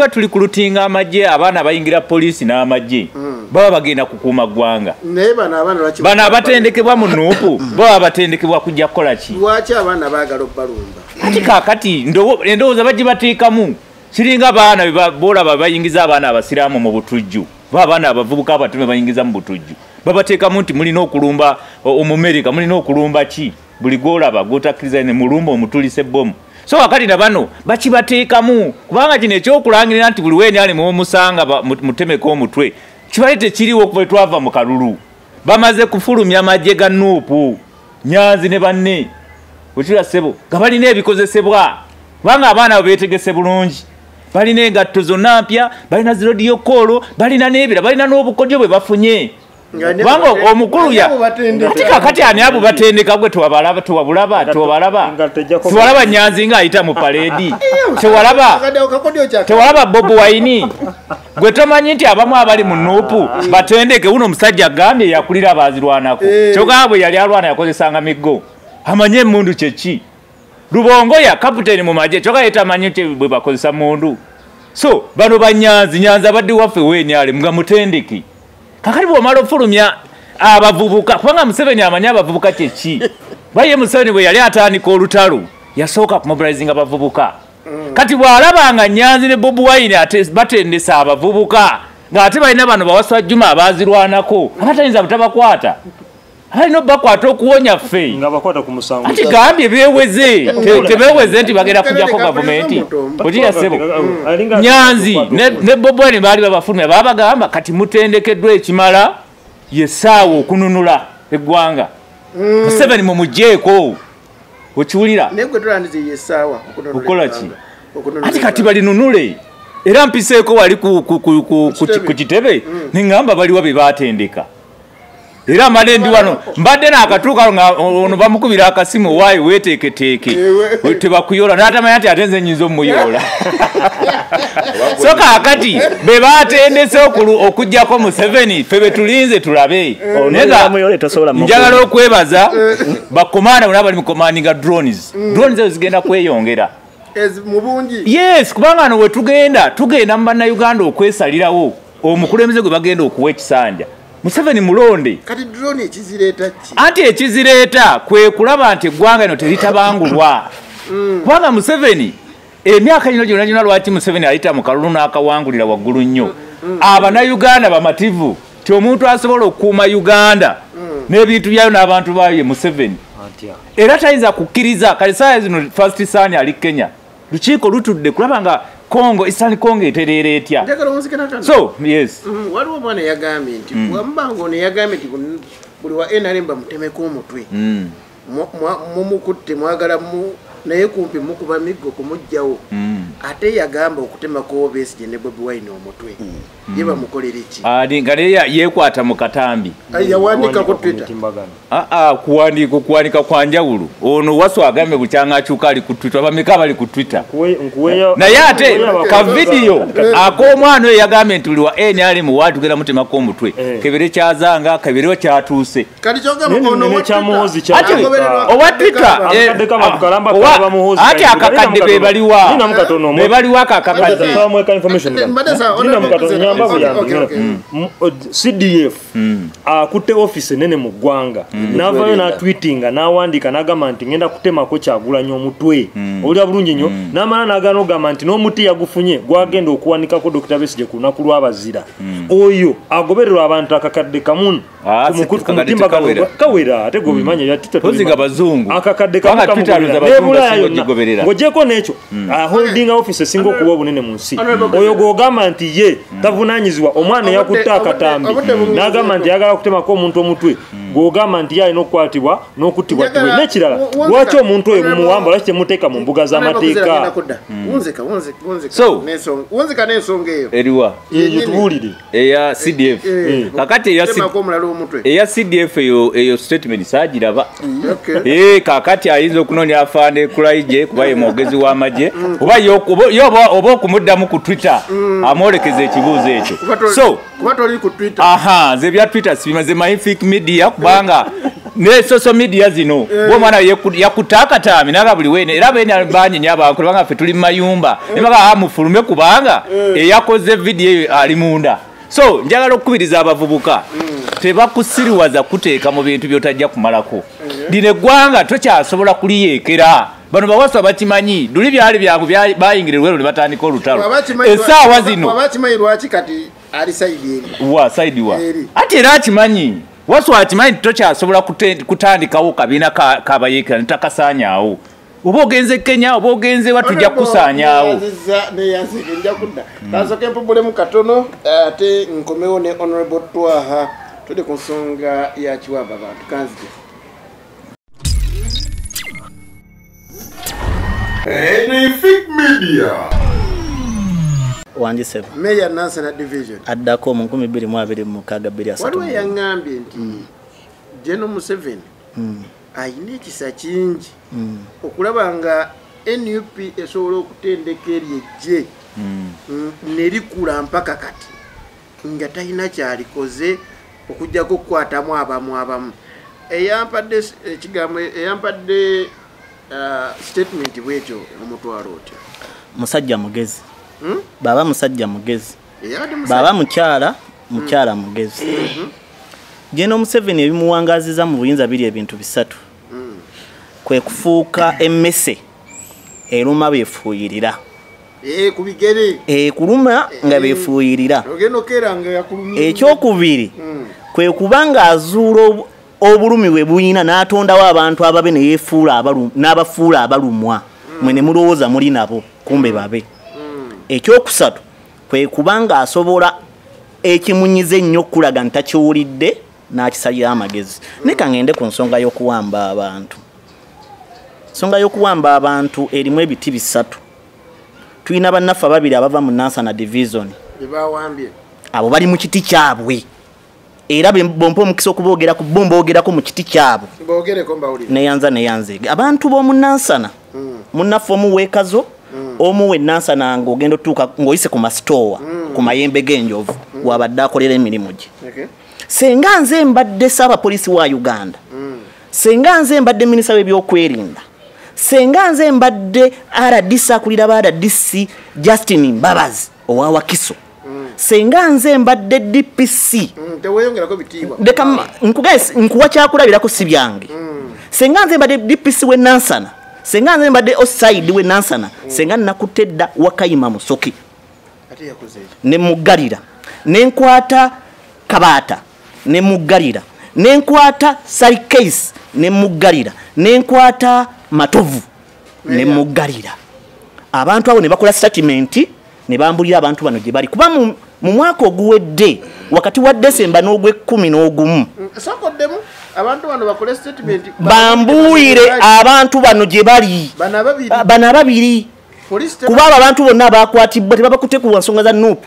tuli ku lutinga amagye abaana bayingira poliisi n'amagye baba bagenda kukuuma ggwanga naye bano abatendekebwa mu nuupu baba batendekebwa kujja kukola ki lwaki abaana baagala obbalumba ati kakati endowooza bajje bateekamu kiringa abaana boolaba bayingiza abaana abasiraamu mu butujju abaana abavubuka abatume bayingiza mu butujju babateekamu nti mulina okulumba Omumerika mulina okulumba ki buli gwolaba gwotakkiriza ne mulumba omutulise bomu so wakati na bano bakibateekamu kubanga kino ekyokulangirira nti buli weeni ali mumusanga mutemeko omutwe kibalete kiriwo okuva twava mu kalulu bamaze kufulumya amagye ga Nuupu Nyanzi ne banne wekira sebo nga balina ebikozesebwa kubanga abaana beetegese bulungi balina engatto zonna mpya balina zirodiyo koolo balina n'ebira balina n'obukodyo bwe bafunye kubanga omukulu ati kakati ani abo batendeka gwe tewalaba Nyanzi ng'ayita mu paleedi tewalaba Bobi Wine gwe tomanyi nti abamu abali mu Nuupu batendeke uno omusajja agambye yakulira abazirwanako kyogamba bwe yali alwana yakozesanga miggo amanye emundu kyeki Lubongoya kapiteni mu magye kyokka yetamanyi nti bwe bakozesa mundu so bano Nyanzi abadde waffe weeni ali nga mutendeki kakati bw'omala ofulumya abavubuka kubanga Museveni amanyi abavubuka kyeki baye Museveni bwe yali atandika olutalo yasooka kumobilizinga abavubuka kati bw'alabanga Nyanzi ne Bobi Wine batendesa abavubuka ng'ate balina bano bawasa Juma abazirwanako abatayinza butabakwata alina bakwata okuwonya ffe nga bakwata ku musango ati gambye beeweze tebeeweze nti bagenda kujjako gavumenti otira sebo Nyanzi ne Bobi Wine baali babafulumya babagamba kati mutendekeddwa ekimala yesaawa okununula eggwanga Museveni mumugjeeko okiwulira okola ki ati kati balinunule era mpiseeko wali ku kitebe neŋŋamba baliwo be baatendeka era malendi wano mbadde n'akatuuka nga ono bamukubira akasimu waayi weeteeketeeke tebakuyola n'atamanya nti ate nze nnyinza omuyoola so kaakati be baatendese okuggyako Museveni ffe be tulinze tulabe njagala okwebaza bakomanda bonna bali mu commandinga drones ezo zigenda kweyongera yes kubanga ano we tugenda mu bannayuganda okwesalirawo omukulembeze gwe bagenda okuwa ekisanja Museveni mulonde kati drone ekizireeta ki anti ekizireeta kwe kulaba nti eggwanga lino teritabangulwa kubanga Museveni emyaka gino gyonna lwaki Museveni ayita mu kalulu n'akawangulira waggulu nnyo abanayuganda bamativu ti omuntu asobola okukuuma Uganda n'ebintu byayo n'abantu baayo ye Museveni era tayinza kukkiriza kale saa zino first son ali Kenya lukiiko lutudde kulaba nga Congo Eastern Congo etereera etya so yes waliwo omwana yagambye nti wambango ono yagambye nti buli wa NRM bamutemeko omutwe mumukutte mwagala naye kumpi mukuba miggo kumugjawo ate yagamba okutemako Besigye ne Bobi Wine omutwe ye bamukolera ki nga naye yeekwata mu katambi yawandika ku Twitter kuwanika kwa njawulo ono Wasu agambe bukyanga akyuka ali ku Twitter bameka bali ku Twitter naye ate ka video ak'omwana oyo yagambye nti buli wa NRM watugenda mutemako omutwe kebere kyazanga kebere kyatuuse kati kyogamba ono owa Twitter ati akakadde bebaliwa akakadde CDF akutte office nene mu ggwanga navayo n'atweetinga n'awandiika n'agamba nti ngenda kutemako Kyagulanyi omutwe olya bulungi nnyo n'amala n'agaana ogamba nti n'omuti yagufunye gwagenda okuwanikako Dr. Besigye ku lunaku lw'abazira oyo agobererwa abantu akakadde kamu kumutimba kawera ate gobimanyi ebya bazungu akakadde kamu ng'ogyeko n'ekyo holding office esinga okuba obunene mu nsi oyo gw'ogamba nti ye tavunaanyizibwa omwana yakutte akatambi n'agamba nti yagala kutemako omuntu omutwe gw'ogamba nti ye alina okukwatibwa n'okuttibwa tibwe n'ekirala lwaki omuntu oyo mumuwamba lwaki temuteeka mu mbuga z'amateeka wonzeka n'ensonga eyo eriwa tubuulire eya CDF kakati eya CDF eyo statement saagiraba kakati ayinza okunoonya afaane kulaije kuba ye mwogezi w'amagye oba okumuddamu ku Twitter amwolekeza ekibuuzo ekyo so nze bya Twitter sibimaze Magnific Media kubanga ne social media zino bw'omwana yakutta akatami naga buli wene era bene banyinya abantu kubanga ffe tuli mu mayumba nebaga amufulume kubanga eyakoze video eyo ali munda so njagala okukubiriza abavubuka tebakusiriwaza kuteeka mu bintu byotajja kumalako lino eggwanga tokyasobola kuliyeekera bano bawasa bakimanyi luli byali byabwe bayingirirwa lwe batandika olutalo essaawa zino abakimanyi lwaki kati ali saidi eri wa ati era akimanyi waswati manyi tokyasobola kutandikawo kabiina kabayeekera netakasaanyaawo oba ogenze Kenya oba ogenze wa tujja kusaanyaawo neyanzike kudda kasoke mpubulemu katono ate nkomewo ne honorable Twaha tuli ku nsonga ya Kiwaba abantu kanzike Epic Media wanjiseba Mayor Nansana Division addako mu 2026 waliwo yangambye nti General Museveni ayina ekisa kingi okulaba nga NUP esobola okutendeka eryejje nerikula mpaka kati nga talina kyalikoze okujjako okukwatamu abamu eyampadde ekigambo eyampadde statement bwekyo omutwalo otyo musajja mugezi baba musajja mugezi baba mukyala mugezi General Museveni ebimuwangaziza mu buyinza biri ebintu bisatu kwe kufuuka emmese eruma beefuuyirira kubigere kuluma nga beefuuyirira ogenda okeranga yakulumya ekyokubiri kwe kubanga azuula obulumi bwe buyina n'atondawo abantu ababe ne yeefuula n'abafuula abalumwa mwe ne mulowooza muli nabo kumbe babe ekyokusatu kwe kubanga asobola ekimunyiza ennyo okulaga ntakiwulidde n'akisalira amagezi nika ngende ku nsonga y'okuwamba abantu nsonga y'okuwamba abantu erimu ebiti bisatu tulina bannaffe babiri abava mu Nansana Division bawambye abo bali mu kiti kyabwe era bompa omukisa okuboogerako bombogerako mu kiti kyabwe neyanze abantu b'omu Nansana munnaffe omu weekazo omu we Nansana ng'ogenda otuuka ng'oyise ku masitoowa ku mayembe g'enjovu wabadde akolera emirimu gye senga nze mbadde Ssaabapoliisi wa Uganda senga nze mbadde minisita w'ebyokwerinda senga nze mbadde RDC akulira ba RDC Justin Mbabazi owa Wakiso senga nze mbadde DPC teweyongerako bitiibwa nkuwa kyakulabirako si byange senga nze mbadde DPC we Nansana senga nze mbadde Oside we Nansana senga nakutedda Wakayima Musoke ne muggalira nenkwata Kabaata ne muggalira nenkwata Sarikais ne muggalira nenkwata Matovu ne muggalira abantu abo ne bakola statement ne bambulira abantu bano gye bali kuba mu mwaka oguwedde wakati wa December n'ogwe11 sakoddemu abantu bano bakole statement bambuire abantu bano gye bali bana babiri kuba abantu bonna bakwatibwa tebabakutte ku nsonga za NUP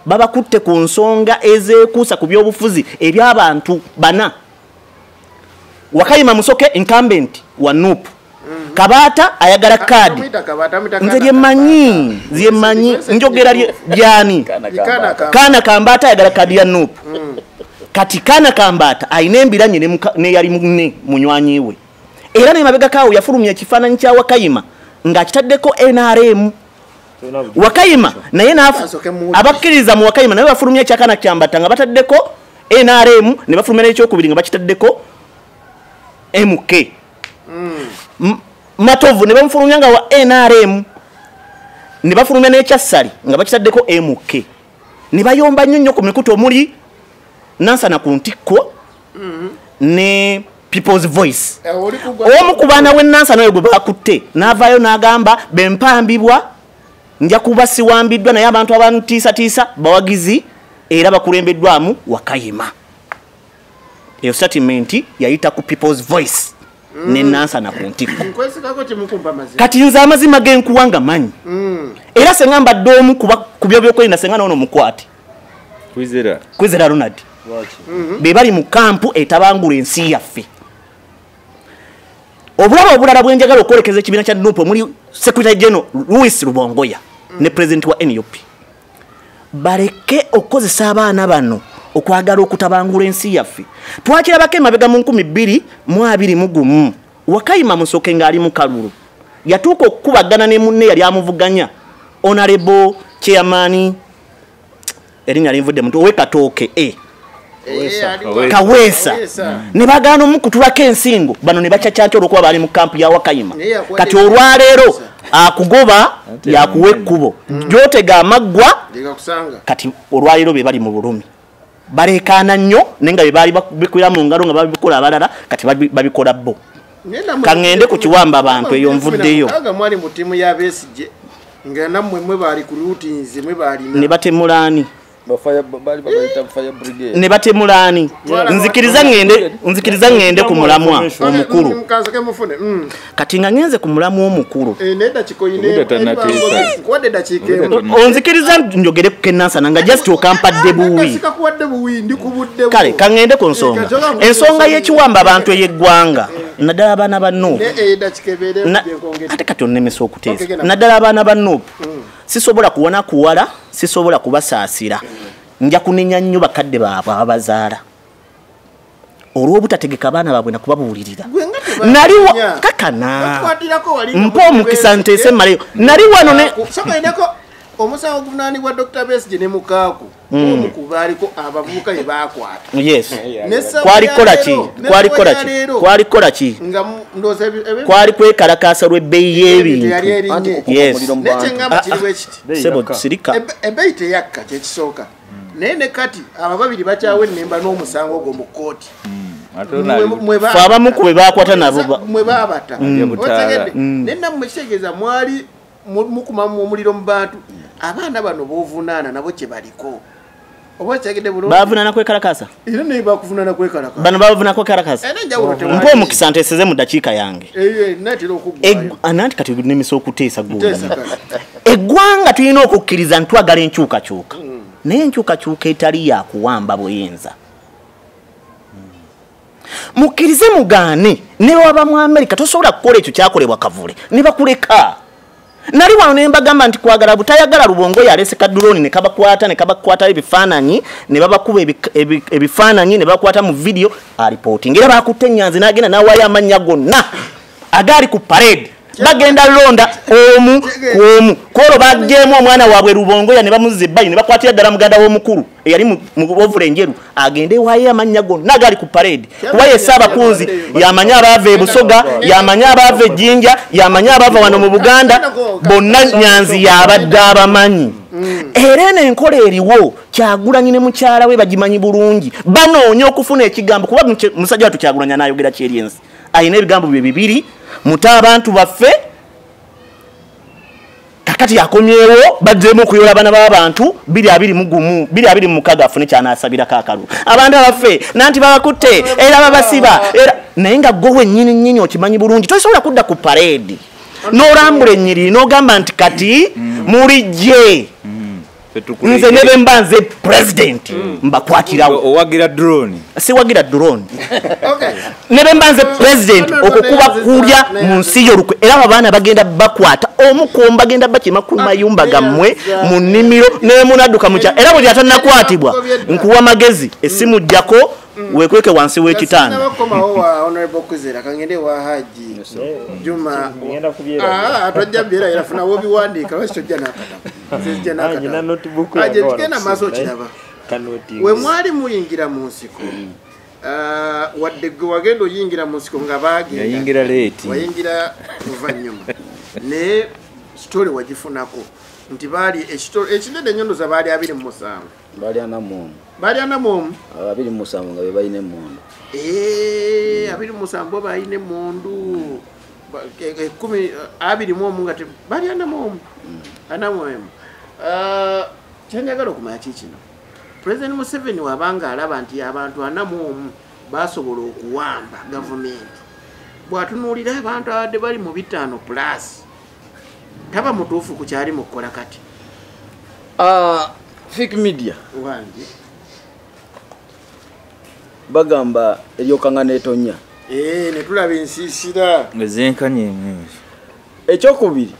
babakutte ku nsonga ezeekuusa ku byobufuzi eby'abantu bana Wakayima Musoke incumbent wa NUP Kabaata ayagala kaadi nze lyemanyi njogera lyani Kana Kambata ayagala kaadi ya NUP kati Kana Kambata ayina embiranye ne yali munne munywanyi we era ne mabega kawo yafulumya ekifaananyi kya Wakayima ng'akitaddeko NRM Wakayima naye abakkiriza mu Wakayima naye bafulumya ekya Kana Kambata nga bataddeko NRM ne bafulumya n'ekyokubiri nga bakitaddeko MK Matovu ne bamufulumya nga wa NRM ne bafulumya n'ekyassali nga bakitaddeko MK ne bayomba nnyo ku mikutu omuli Nansana ku ntikko ne People's Voice omu ku baana we Nansana oyo gwe bakutte n'avaayo n'agamba bempambibwa nja kuba siwambiddwa naye abantu abantiisatiisa bawagizi era bakulembeddwamu Wakayima eyo statement yayita ku People's Voice ne Nansana ku ntikko kati nze amazima genkuwanga manyi era senga mbadde omu ku byobyokwerinda senga noono mukwate Kwizera Ronald be bali mu kampu etabangula ensi yaffe obulaba obulala bwenjagala okwolekeza ekibiina kya NUP omuli Secretary General Louis Rubongoya ne President wa NUP baleke okukozesa abaana bano okwagala okutabangula ensi yaffe twakirabako emabega mu 2021 Wakayima Musoke ng'ali mu kalulu yatuuka okukubagana ne munne yali amuvuganya Honorable Chairman erinnya linvudde muntu ow'Ekatooke Kaweesa ne bagaana omukutulako ensingo bano ne bacacanca olwokuba bali mu kampu ya Wakayima kati olwaleero akugoba yakuwa ekkubo gyotega amaggwa kati olwaleero be bali mu bulumi balekana nnyo nenga bali babikwira mu ngalo nga babikola abalala kati babikola bo kangende ku kiwamba abantu eyo nvuddeyo aga mwali mu timu ya Besigye nga namwe mwe bali ku routines mwe bali ne batemulani ne batemulani nzikiriza ngende ku mulamwa omukulu kati nga ngenze ku mulamwa omukulu onzikiriza njogere ku Kenansana nga just okampadde buwi kale kangende ku ensonga y'ekiwamba abantu ey'eggwanga naddala abaana ba Nuupu ate kati onnemesa okuteesa naddala abaana ba Nuupu sisobola kuwona kuwala sisobola kubasaasira nja kunenya nnyo bakadde baabwe ababazaala olw'obutategeka abaana baabwe nakubabuulirira nali kakana mpa omukisa nteese mmaleyo nali wano omusawo oguvunaanibwa Dr. Besigye ne mukaaku omu ku baaliko abavubuka ye baakwata yes kwalikola ki kwali kwekalakaasa lw'ebbeeyi y'ebintu yes nekyengamba kiriwo ekiti sebo sirika ebbeeyi teyakka kyekisooka naye ne kati abo babiri bakyawe ennemba n'omusango ogwo mu kkooti fe abamu ku be baakwata nabo mwe baabata otegedde naye nammwe kitegeeza mwali mukumamu omuliro mu bantu abaana bano boovunaana nabo kye baliko oba kyagedde bulungi baavunaana kwekalakaasa era naye bakuvunaana kwekalakaasa bano bavunaana kwekalakaasa mpa omukisa nteeseze mu dakiika yange natera okuggwayo ananti kati nemisa okuteesa eggwanga tulina okukkiriza ntwagala enkyukakyuka naye enkyukakyuka etali yakuwamba buyinza mukkirize mugaane ne waba mu Amerika tosobola kukola ekyo kyakolebwa Kavule ne bakuleka nali wano ne mbagamba nti kwagala butayagala Lubongo yalese ka drone ne kabakwata ebifaananyi ne babakuba ebifaananyi ne bakwata mu video a reporting era bakutte Nyanzi n'agenda n'awaayo amannya gonna agali ku parade bagenda londa omu kwomu kolo bagyemu omwana waabwe Lubongo ne bamuzze ebbayi ne bakwatira ddala muganda w'omukulu eyali mu ovule enjeru agende waayo amannya gonna agali ku parade kuba ye Ssaabakunzi yamanya abaava e Busoga yamanya abaava e Jjinja yamanya abaava wano mu Buganda bonna Nyanzi yabadde abamanyi era n'enkola eriwo Kyagulanyi ne mukyala we bagimanyi bulungi banoonya okufuna ekigambo kuba musajja watu Kyagulanyi anayogera kyeri ensi ayina ebigambo bye bibiri muta abantu baffe kakati yakomyewo baddemu okuyola abana b'abantu 226 afune kyanasabira kaakalu abantu baffe nanti babakutte era babasiba era naye nga gwe nnyini okimanyi bulungi tosobola kudda ku parade n'olambula ennyiriri n'ogamba nti kati mulijje nze ne bemba nze president mbakwatirawo owagira drone siwagira drone ne bemba nze president okukuba kulya mu nsi y'olukwe era abaana bagenda bakwata omukomba bagenda bakima ku mayumba gammwe mu nnimiro n'emunadduka mukya era bwe atannakwatibwa nkuwa magezi essimu jjako wekweke wansi w'ekitanda nabakomawo wa honorable Kuzera kangende wa Haji Juma atojja byera yafuna wobiwandiika lwaki tojja nakata kena maso kiraba we mwali muyingira mu nsiko wadde gwe wagenda oyingira mu nsiko nga yayingira late wayingira luvannyuma ne story wagifunako nti baali ekinene ennyondoza baali 27 bali anamu bali anamu 27 nga be bayine mondo 27 bayine mondo 10 nga bali anamu kyenjagala okumanya kikino President Museveni wabanga alaba nti abantu anamu basobola okuwamba gavumenti bwatunuulira abantu abadde bali mu 5+ taba mutuufu ku kyali mukola kati Fake media wange bagamba eryokanga netonya ne tulaba ensiisira ezenkanye ekyokubiri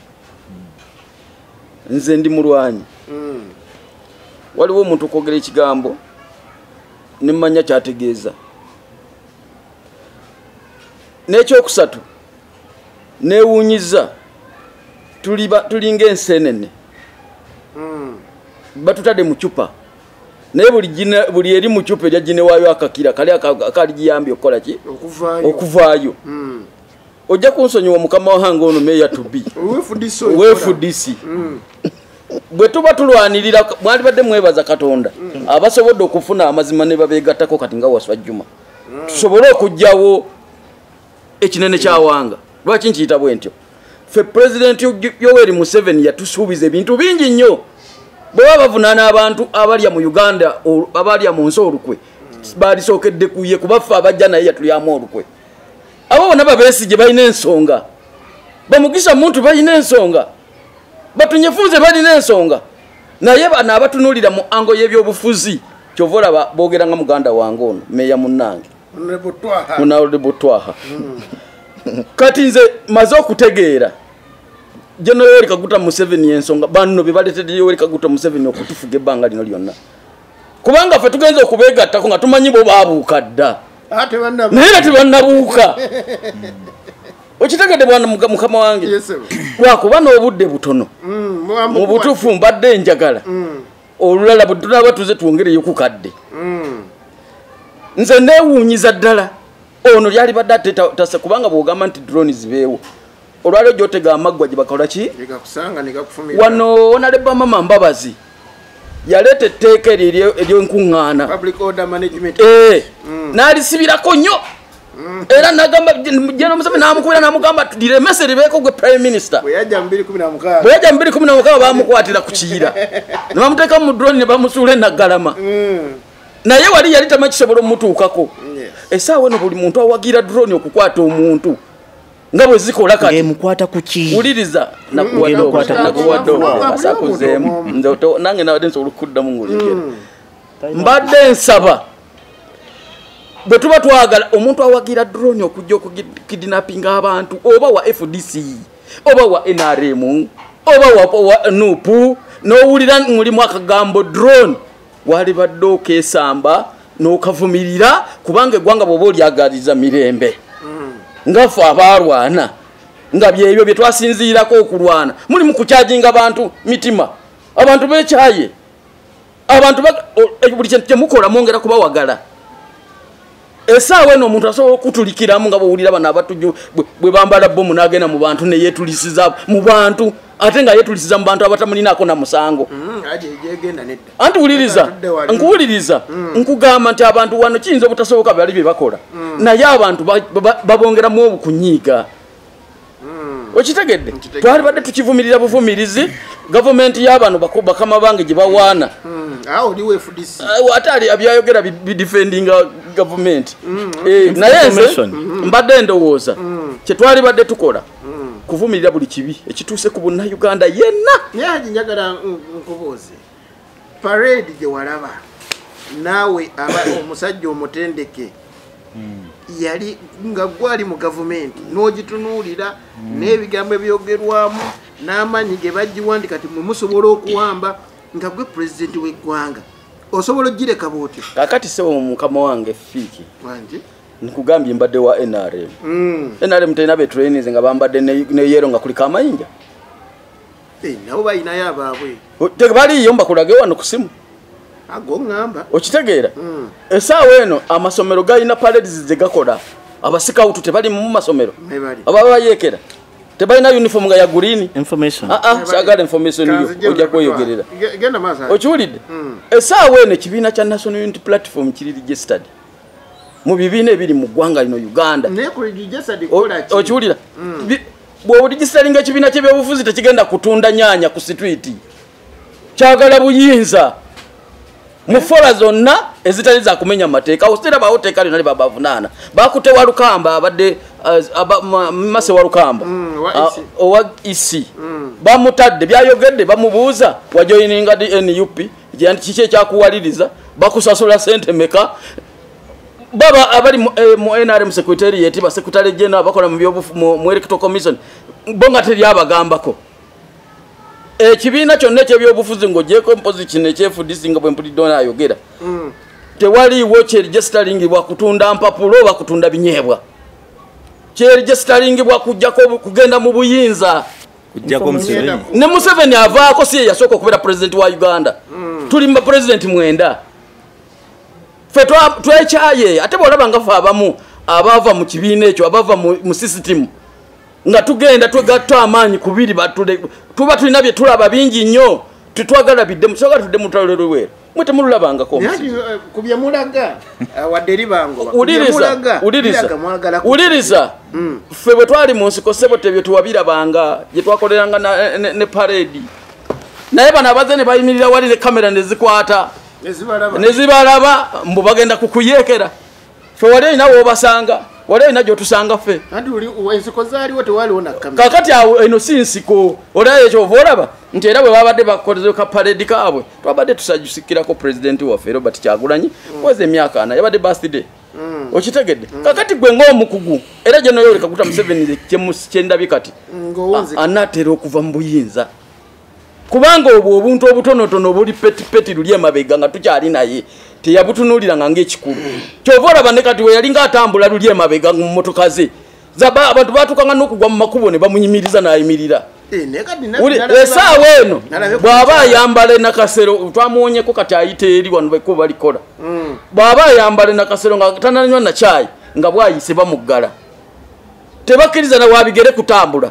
nze ndi mulwanyi waliwo omuntu okwogera ekigambo nemmanya kyategeeza n'ekyokusatu neewuunyiza tulinga ensenene batutadde mu cupa naye buli eri mu cupa erya ginewaayo akakira kali akali giyambye okukola ki okuvaayo ojja kunsonyiwa mukama wange ono meya tubi weefudisi bwe tuba tulwanirira mwali badde mwebaza Katonda abasobodde okufuna amazima ne babeegattako kati nga Waswa Juma tusobole okujjawo ekinene kyawanga lwaki nkiyita bwe ntyo ffe President Yoweri Museveni yatusuubiza ebintu bingi nnyo bwe baba bavunaana abantu abalya mu Uganda abalya mu nsi olukwe baalisookedde kuye kubaffe abajja naye yatulyamu olukwe abo bonna babeesigye balina ensonga bamugisa muntu balina ensonga batunyefuze balina ensonga naye bano abatunuulira mu ango y'ebyobufuzi kyova olaba boogera nga muganda wange ono meeya munnange Honorable Twaha kati nze maze okutegeera General Yoweri Kaguta Museveni ensonga banno be baleetedde Yoweri Kaguta Museveni okutufuga ebbanga lino lyonna kubanga ffe tugenza okubeegattako nga tumanyi bo baabuuka dda naye tebannabuuka okitegedde bwana mukama wange lwakuba n'obudde butono mu butuufu mbadde njagala olulala bwe tunaba tuze twongereyo ku kadde nze neewuunyiza ddala ono lyali badde ate tasa kubanga bw'ogamba nti drone zibeewo olwaliro gy'otega amaggwa gye bakola ki wano Honorable Mama Mbabazi yaleeta etteeka ery'enkuŋŋaana n'alisibirako nnyo era nagamba General Museveni n'amukubira n'amugamba liremese libeeko gwe Prime Minister bwe yajja mu 2016 baamukwatira ku Kiyira ne bamuteeka mu drone ne bamusuula e Naggalama naye wali yali tamakisobola omutuukako essaawa eno buli muntu awagira drone okukwata omuntu nga bwe zikola kati mukwata ku ki wuliriza nakuwadde asakuzeemu nange nabadde nsobola okuddamu ng'olegera mbadde nsaba bwe tuba twagala omuntu awagira drone okujja okukidnappinga abantu oba wa FDC oba wa NRM oba wa NUP n'owulira mulimu akagambo drone wali badde okeesamba n'okavumirira kubanga eggwanga bw'oba olyagaliza mirembe ngafe abalwana nga byebyo bye twasinziirako okulwana mulimu kukyajinga abantu mitima abantu beekyaye abantu buli kintu kyemukola mwongera kubawagala essaawa eno omuntu asobola okutulikiramu nga bwowulira bano abatujju bwe bambala bomu n'agenda mu bantu ne yeetulisiza mu bantu ate nga yeetulisiza mu bantu abatamulinako na musango anti wuliriza nkuwuliriza nkugamba nti abantu wano kiyinza obutasoboka bali bye bakola naye abantu babongeramu obukunyiiga okitegedde twali badde tukivumirira buvumirizi gavumenti y'abano bakama bange gye bawaana ate ali abyayogera bidefendinga gavumenti naye nze mbadde ndowooza kyetwali badde tukola kuvumirira buli kibi ekituuse ku Bannayuganda yenna njagala nkubuuze parade gye walaba naawe omusajja omutendeke yali nga gwali mu gavumenti n'ogitunuulira n'ebigambo ebyogerwamu n'amanyi ge bagiwa ndi kati mwe musobola okuwamba nga gwe pulezidenti w'eggwanga osobola ogireka bwotyo kakati sebo mukama wange fiiki nkugambye mbadde wa NRM NRM talina betrainings nga bambadde ne yero nga kuliko amayinja nabo balinayo abaabwe baliyo mbakulage wano ku simu agoŋŋamba okitegeera essaawa eno amasomero galina parades ze gakola abasikawutu tebali mu masomero ababa bayeekera tebalina uniform nga ya green saagala information yo ojja kweyogerera okiwulidde essaawa eno ekibiina kya National Unity Platform kiri registered mu bibiina ebiri mu ggwanga lino Uganda okiwulira bw'obudigisitaling'a ekibiina ky'ebyobufuzi tekigenda kutunda nyaanya ku street kyagala buyinza mu fola zonna ezitali za kumenya mateeka ositera bawoteeka lyonna libabavunaana bakute wa Lukamba abadde Mase wa Lukamba owa isi bamutadde byayogedde bamubuuza wajoyininga NUP kiki ekyakuwaliriza bakusasula sente meka baba abali mu NRM secretariat ba secretary general bakola mu byobufu mu electoral commission bonga teri abagambako ekibiina kyonna ekyebyobufuzi ng'ogyeko position ekyefudisi nga bwe mpulidde ayogera tewaliiwo kyeregisitaringibwa kutunda mpapulo oba kutunda binyeebwa kyeregisitaringibwa kujjako kugenda mu buyinza ne Museveni avaako si ye yasooka okubeera president wa Uganda tuli mu president mwenda fe twekyaye ate bw'olaba nga fe abamu abava mu kibiina ekyo abava mu system nga tugenda twegatta amaanyi kubiri tuba tulina bye tulaba bingi nnyo tutwagala biddemu soga tudde mu lutalo lw'eruwera mwe temululabangako kubye mulaga wadde libango uliriza ffe bwe twali mu nsiko ssebo tebyo tuwabirabanga gye twakoleranga ne paredi naye bano abaze ne bayimirira wali kamera ne zikwata ne zibalaba mbu bagenda kukuyeekera ffe wali olina woobasanga wali olina gy'otusanga ffe kakati awo eno si nsiko olaba ekyova olaba nti era bwe babadde bakoleze ka paredi kaabwe twabadde tusajusikirako pulezidenti waffe Robert Kyagulanyi kweza emyaka 4 yabadde birthday okitegedde kakati gwe ng'omukugu era gye noyoleka kuta Museveni kyendabye kati anaatera okuva mu buyinza kubanga obwo obuntu obutonotono obuli petipeti luli emabega nga tukyali naye teyabutunuuliranga ng'ekikulu kyova olaba ne kati we yali ng'atambula luli emabega mu mmotoka ze abantu batukanga n'okugwa mu makubo ne bamunyimiriza n'ayimirira esaawa eno bw'aba ayambala nakasero twamuwonyeko kati ayita eri wano beko balikola bw'aba ayambala nakasero nga tananywa na kyayi nga bwayise bamuggala tebakkiriza na wabigere kutambula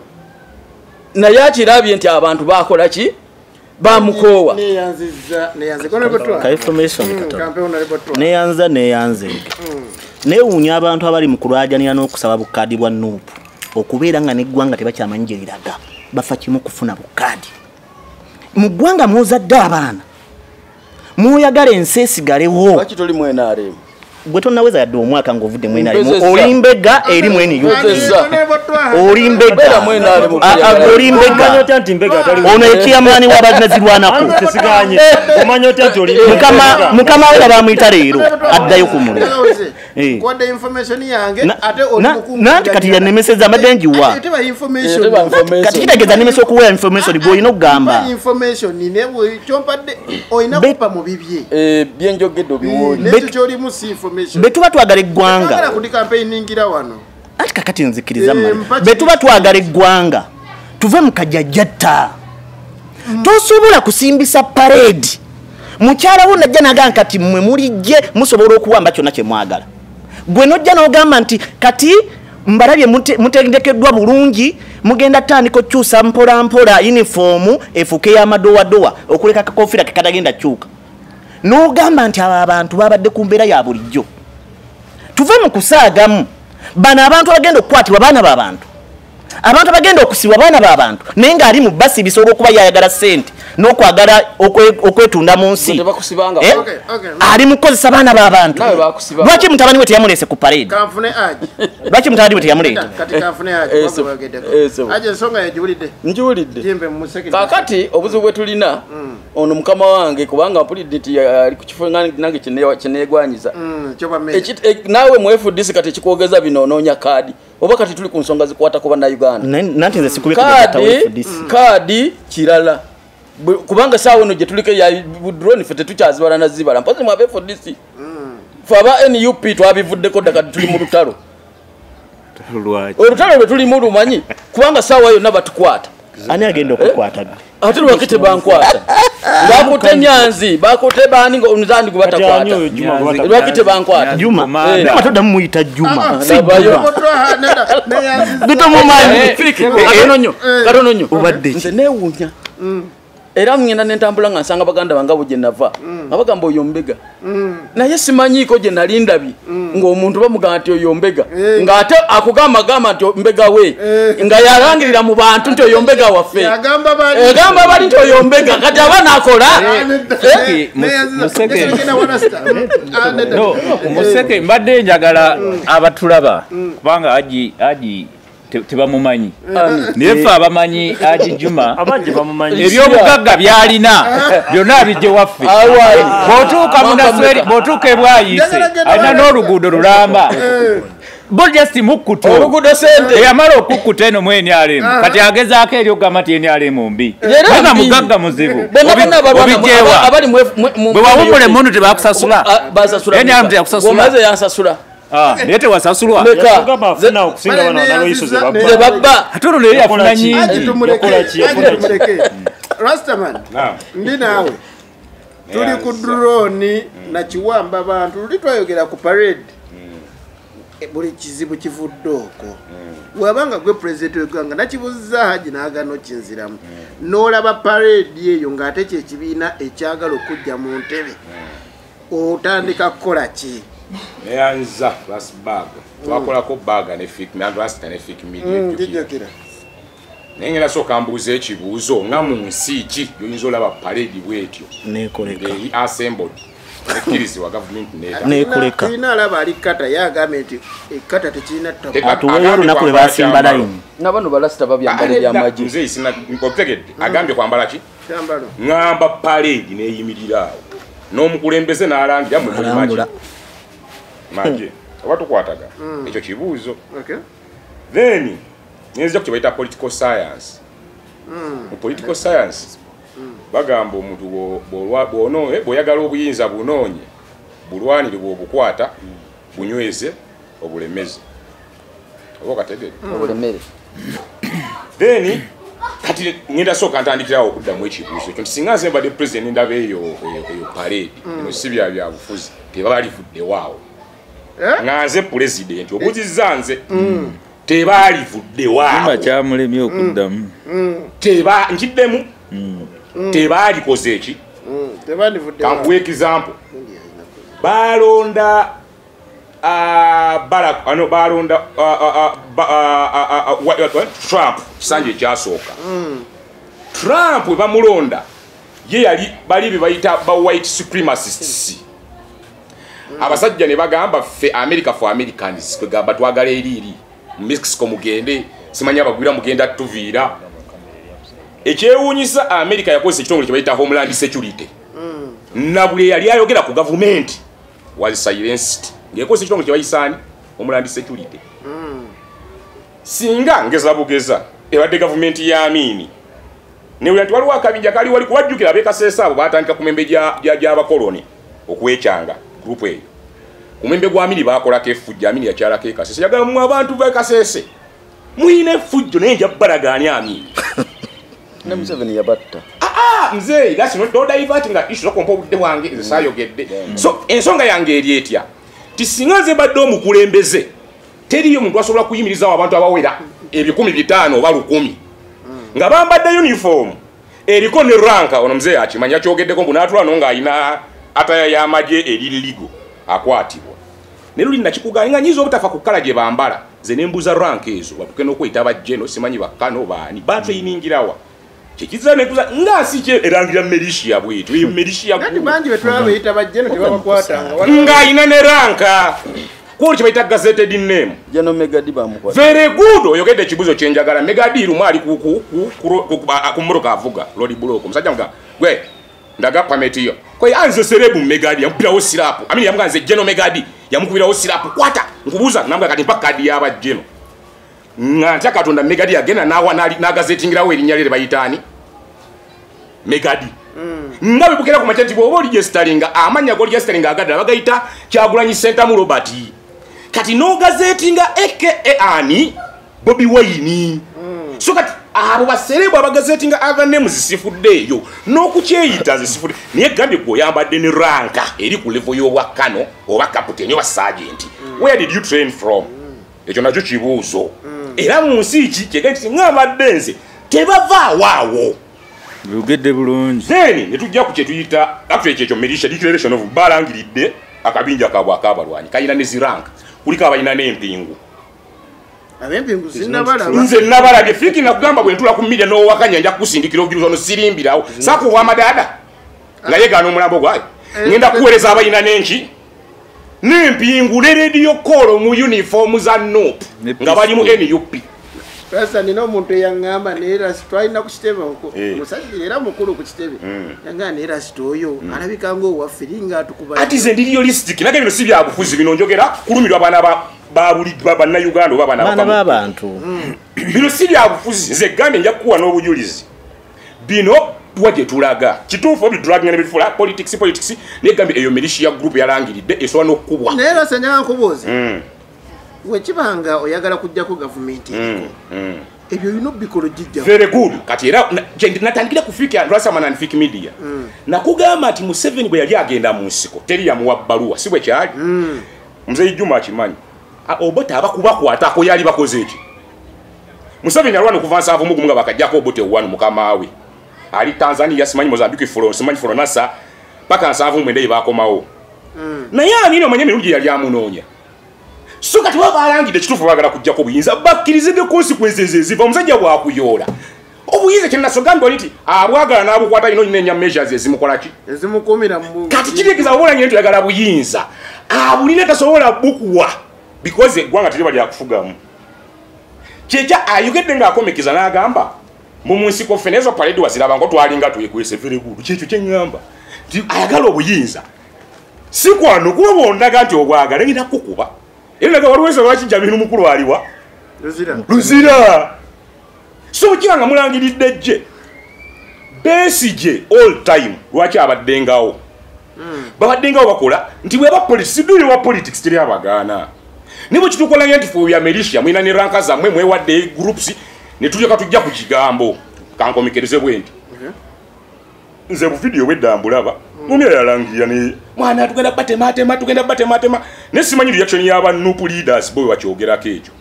naye akirabye nti abantu bakola ki bamukoowa neyanze neewuunya abantu abali mu kulwajanira n'okusaba bukaadi bwa nuupu okubeera nga neggwanga tebakyamanyi gye liraga bafa kimu kufuna bukaadi mu ggwanga mwozadde abaana mwoyagala ensi esigalewo lwaki toli mu NRM gwe tonnaweza yadde omwaka ng'ovudde mu NRM olimbega eri mu NUP olimbega ono ekiyamaani w'abazirwanako mukama we bamuyita leero addayo ku mulimu nanti kati yanemeseza mbadde njiwa kati kitegeeza nemesa okuweera information gw'olina okugamba byenjogedde obiwooli betuba twagala eggwanga ati kakati nzikiriza betuba twagala eggwanga tuve mu kajjajjatta tosobola kusimbisa paredi mukyala wo najja nagaa kati mmwe mulijje musobola okuwamba kyonna kye mwagala gwe nojja n'ogamba nti kati mbalabye mutendekeddwa bulungi mugenda tandika okyusa mpola mpola yunifoomu efuuke y'amadowadowa okuleka kakofira kekatagenda kyuka n'ogamba nti abo abantu babadde ku mbeera ya bulijjo tuve mu kusaagamu bano abantu abagenda okukwatibwa baana b'abantu abantu abagenda okusibwa baana b'abantu naye ng'ali mu basi bisobola okuba yayagala ssente n'okwagala okwetunda mu nsi ali mu kukozesa baana b'abantu lwaki mutabani we teyamulese ku paredi lwaki mutabani we teyamuleeta njiwulidde kakati obuzibu bwe tulina ono mukama wange kubanga mpulidde nti ali ku kifo nange kyeneegwanyiza naawe mu FDC kati ekikwogeza bino onoonya kaadi oba kati tuli ku nsonga zikwatako bannayuganda kaadi kirala kubanga saawa eno gye tuliko ya drone ffe tetukyazibala nazibala mpozi mu FDC ffe aba NUP twabivuddeko ddaka tuli mu lutalo olutalo lwe tulimu lumanyi kubanga saawa yonna batukwata ani agenda okukwata ate lwaki tebankwata bakute nyanzi bakute bani nzandi gubatakwata lwaki tebankwata Juma toddamu muyita Juma katono nnyo nze neewuunya era ngenda nentambula nga nsanga baganda bange abo gye nava nga bagamba oyo mbega naye simanyiiko gye nali ndabye ng'omuntu bamugamba nti oyo mbega ng'ate akugambagamba nti mbega we nga yalangirira mu bantu nti oyo mbega waffe egamba bali nti oyo mbega kati abaana akola Museke mbadde njagala abatulaba kubanga aji tebamumanyi naye ffe abamanyi Haji Juma ebyobugagga byalina byonna bijje waffe bw'otuuka munasweri bw'otuuka ebwayise alina n'oluguudo lulamba Just mukkuto oluguudo sente eyamala okukkuta eno mu NRM kati agezaako eri okugamba ti NRM mbi bana mugagga muzibu obijjewa bwe wawummula emmundu tebakusasula NRM teyakusasula naye tewasasulwa ate olwo naye yafuna nyingi Rastaman ndi naawe tuli ku drone na kiwamba abantu luli twayogera ku parade buli kizibu kivudde okwo wabanga gwe pulezidenti w'eggwanga nakibuzza Haji n'agaana okinziramu n'olaba parade eyo ng'ate kyekibiina ekyagala okujja mu ntebe otandika kukola ki neyanza plus bag twakolako baga ne fik media kijjukira naye ngenda sooka mbuuza ekibuuzo nga mu nsi ki yoyinza olaba parade bwetyo nekoleka eri assembled ekkirizibwa gavumenti nekoleka tulina alaba ali kata yagambye nti ekkata tekirina ttaka atuweyo olunaku lwe basimba layini nabano balasita babyambala ebyamagye nze otegedde agambye kwambala ki kyambalo ngamba parade neeyimirira awo n'omukulembeze n'alangira mu alambula maje oba tukwataga ekyo kibuuzo okay then ngenza ku kyebayita political science mu political science bagamba omuntu bw'oyagala obuyinza bunoonye bulwanire bw'obukwata bunyweze obulemeze oba kategere obulemere then kati ngenda sooka ntandikirawo okuddamu ekibuuzo ekyo nti singa nze mbadde president ndaba eyo parade eno si bya bufuzi tebaba livuddewo nga nze pulezidenti obuzizza nze tebalivuddewo kyamulemye okuddamu nkiddemu tebalikoze eki kankuwa example balonda Trump kisanja ekyasooka Trump we bamulonda ye yali bali bye bayita ba white supremacists abasajja ne bagamba ffe America for Americans kwegamba twagala eriri Mexico mugende simanya abagwira mugenda tuviira ekyewuunyisa America yakozesa ekitongole kye bayita Homeland Security nabule yali ayogera ku government was silenced ngekozesa ekitongole kye bayisaani Homeland Security singa ngeza bugeza ebadde government ya Amini ne nti waliwo akabinja kali wali kuwajjukira ab'ekasese abo batandika ku membe gy'abakoloni okwekyanga group eyo ku membe gwa Amini bakolako effujjo Amini yakyalako ekasese yagala mu abantu b'ekasese muyina effujjo naye nja balagaani Amini ne Museveni yabatta nze that's not divert nga issue okompa obudde bwange nze saayogedde so ensonga yange eri etya tisinga nze badde omukulembeze teriyo muntu asobola kuyimirizawo abantu abawera 500 oba 100 nga bambadde uniform eriko ne ranka ono mzee akimanya kyogeddeko mbu n'atula no ng'ayina ataya y'amagye eri ligo akwatibwa ne luli nakikuganya nyiza obutafa ku kkala gye bambala ze nembuza ranka ezo batuke n'okweyita abajjeno simanyi bakkano baani batreiningirawa kyekiza nekuza nga si kye erangira militia bwetu eyo militia kati bangi betulaba beyita bajjeno tebabakwatanga ng'ayina ne ranka kuli kye bayita gazetted name jeno Megadi bamukwata very good oyogedde ekibuzo kyenjagala Megadi lumu ali ku mmoroka avuga lodi buloko musajja muga gwe ndaga pameti yo kwe anze serebu Megadi yamukubirawo sirapu amini yamuga nze jeno Megadi yamukubirawo sirapu kwata nkubuuza nambwa kati mpaka kadi y'abajjeno ngantya katonda Megadi agenda n'agazetingirawo erinnya lye bayitaani Megadi nga bwe bukera ku makya nti bw'oba oligestalinga amannya g'oligestalinga agadala bagayita Kyagulanyi Sentamu Robert kati n'ogazetinga ani Bobi Wine so kati abo baserebu abagazetinga other names zisifudde eyo n'okukyeyita zisifudde naye gambye gw'oyambadde ne ranka eri ku level y'obwakkano oba kaputeni oba sergeant where did you train from ekyo nakyo kibuuzo era mu nsi ki kyegenti sing'abadde nze tebavaawo awo byogedde bulungi then ne tujja ku kye tuyita actually kyekyo militia declaration of balangiridde akabinja kaabwe ak'abalwanyi kayina ne ziranka kuliko abalina n'empingu ab'empingu sinnabalaba nze nabalabye fiki nakugamba bwe ntula ku media n'owakanya nja kukusindikira obujulizi ono sirimbirawo sakuwa amadaada nga yegaana omulambo gwayo ngenda kuweereza abalina n'enki n'empingu ne radio call mu uniform za NUP nga bali mu NUP sasa nina omuntu eyaŋŋamba neera twalina ku kitebe omusajja era mukulu ku kitebe yaŋŋamba neera sitoyo alabika ngaowaffe linga atukuba ati ze ndi realistic naga bino si byabufuzi bino njogera kulumirwa abaana babuliddwa bannayuganda oba baana b'abantu bino si byabufuzi nze gambye nja kukuwa n'obujulizi bino tuwa gye tulaga kituufu obidraginga nebifula politics naye gambye eyo militia group yalangiridde esobola n'okukubwa naye lasanyanga nkubuuze wekibanga oyagala kujjako gavumenti eriko ebyo bino bikolo jijja very good kati era natandikira kufiika Rasamana and Fik Media nakugamba nti Museveni bwe yali agenda mu nsiko teri yamuwa bbaluwa si bwe kyali mzee Juma akimanyi Obote abakubakwatako yali bakoze eki Museveni alwana okuva nsanvu mu gumu nga bakajjako Obote wanu mukama we ali Tanzania simanyi Mozambique simanyi Nasa paka nsanvu mwenda yebakomawo naye anino manye mirundi yali amunoonya so kati babalangidde kituufu baagala kujjako obuyinza bakkirizidde consequences eziva omusajja bwakuyoola obuyinza kyenasogambye oli nti abwagala n'abukwata ino nyina enya measures ezimukola ki ezimukumira kati kitegeeza obulanyire nti oyagala buyinza abulina tasobola bukuwa because eggwanga teri bali akufugamu kyekya ayogedde ng'akomekeza n'agamba mu nsiko ffe nezo parade wazirabanga twalinga twekwese very good kyekyo kyeŋŋamba nti ayagala obuyinza si kwano kuba bondaga nti obwagala ngenda kukuba era naga waliwo lwakijja binu mukulu aliwa luzira so kiranga mulangiridde jje Besigye all time lwaki abaddengawo babaddengawo bakola nti bweba police duli wa politics teri abagaana nibo kitukola nti fu ya militia mwina ne ranka zammwe mwewadde groups ne tujja tujja ku kigambo kankomekereze bwendi nze bu video weddambulaba mumya yalangira ne mwana tugenda batematema ne simanyi reaction y'aba nupu leaders boy wakyogerako ekyo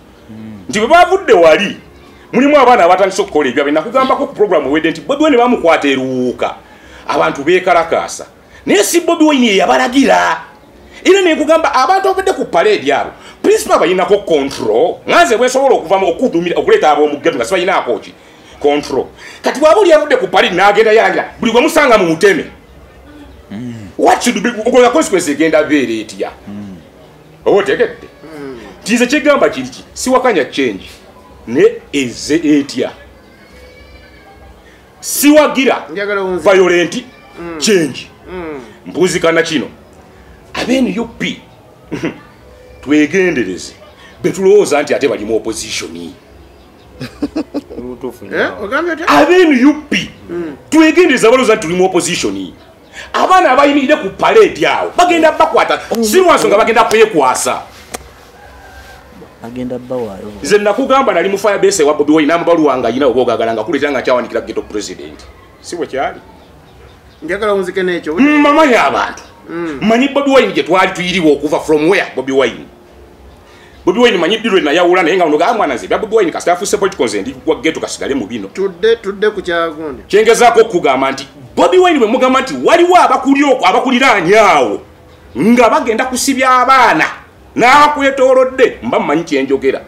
nti bwe bavudde wali mulimu abaana abatandise okukola ebyo nakugamba ko ku program wedde nti Bobi Wine bamukwata eruuka abantu beekalakaasa naye si Bobi Wine yabalagira era nekugamba abantu abadde ku parade abo principal bayinako control nganze bwesobola okuvamo okudumira okuleeta ab'omugeto nga sibayinaako ki control kati bwaba oli yavudde ku parade n'agenda yalangira buli gwe musanga mu muteme what should be ukola consequence egenda beera etya otegedde tize kigamba kiriki siwakanya change ne eze etya siwagira violent change mpuzikana kino abeni UP twegendereze betulowooza nti ate bali mu opposition abeni UP twegendereze abalowooza nti tuli mu opposition abaana abayimirire ku parade awo bagenda bakwata si lwansonga bagenda kwekwasa agenda bawayo nze nakugamba nali mu firebase wa Bobi Wine n'amabaluwanga ayina obwogagala nga kuleeta nga kyawanikira geto president si bwe kyali njagala unzike n'ekyo mamanyi abantu manyi Bobi Wine gye twali tuyiriwo okuva from where Bobi Wine manyi ddirwe nayawula naye nga onoga mwana nze bya Bobi Wine kasita afuuse politicals endi kwa geto kasigale mu bino tudde ku kyagundi kyengezaako okugamba nti Bobi Wine bwe mugamba nti waliwo abakuliraanyaawo nga bagenda kusibya abaana n'abakwetoolodde mba mmanyi kyenjogera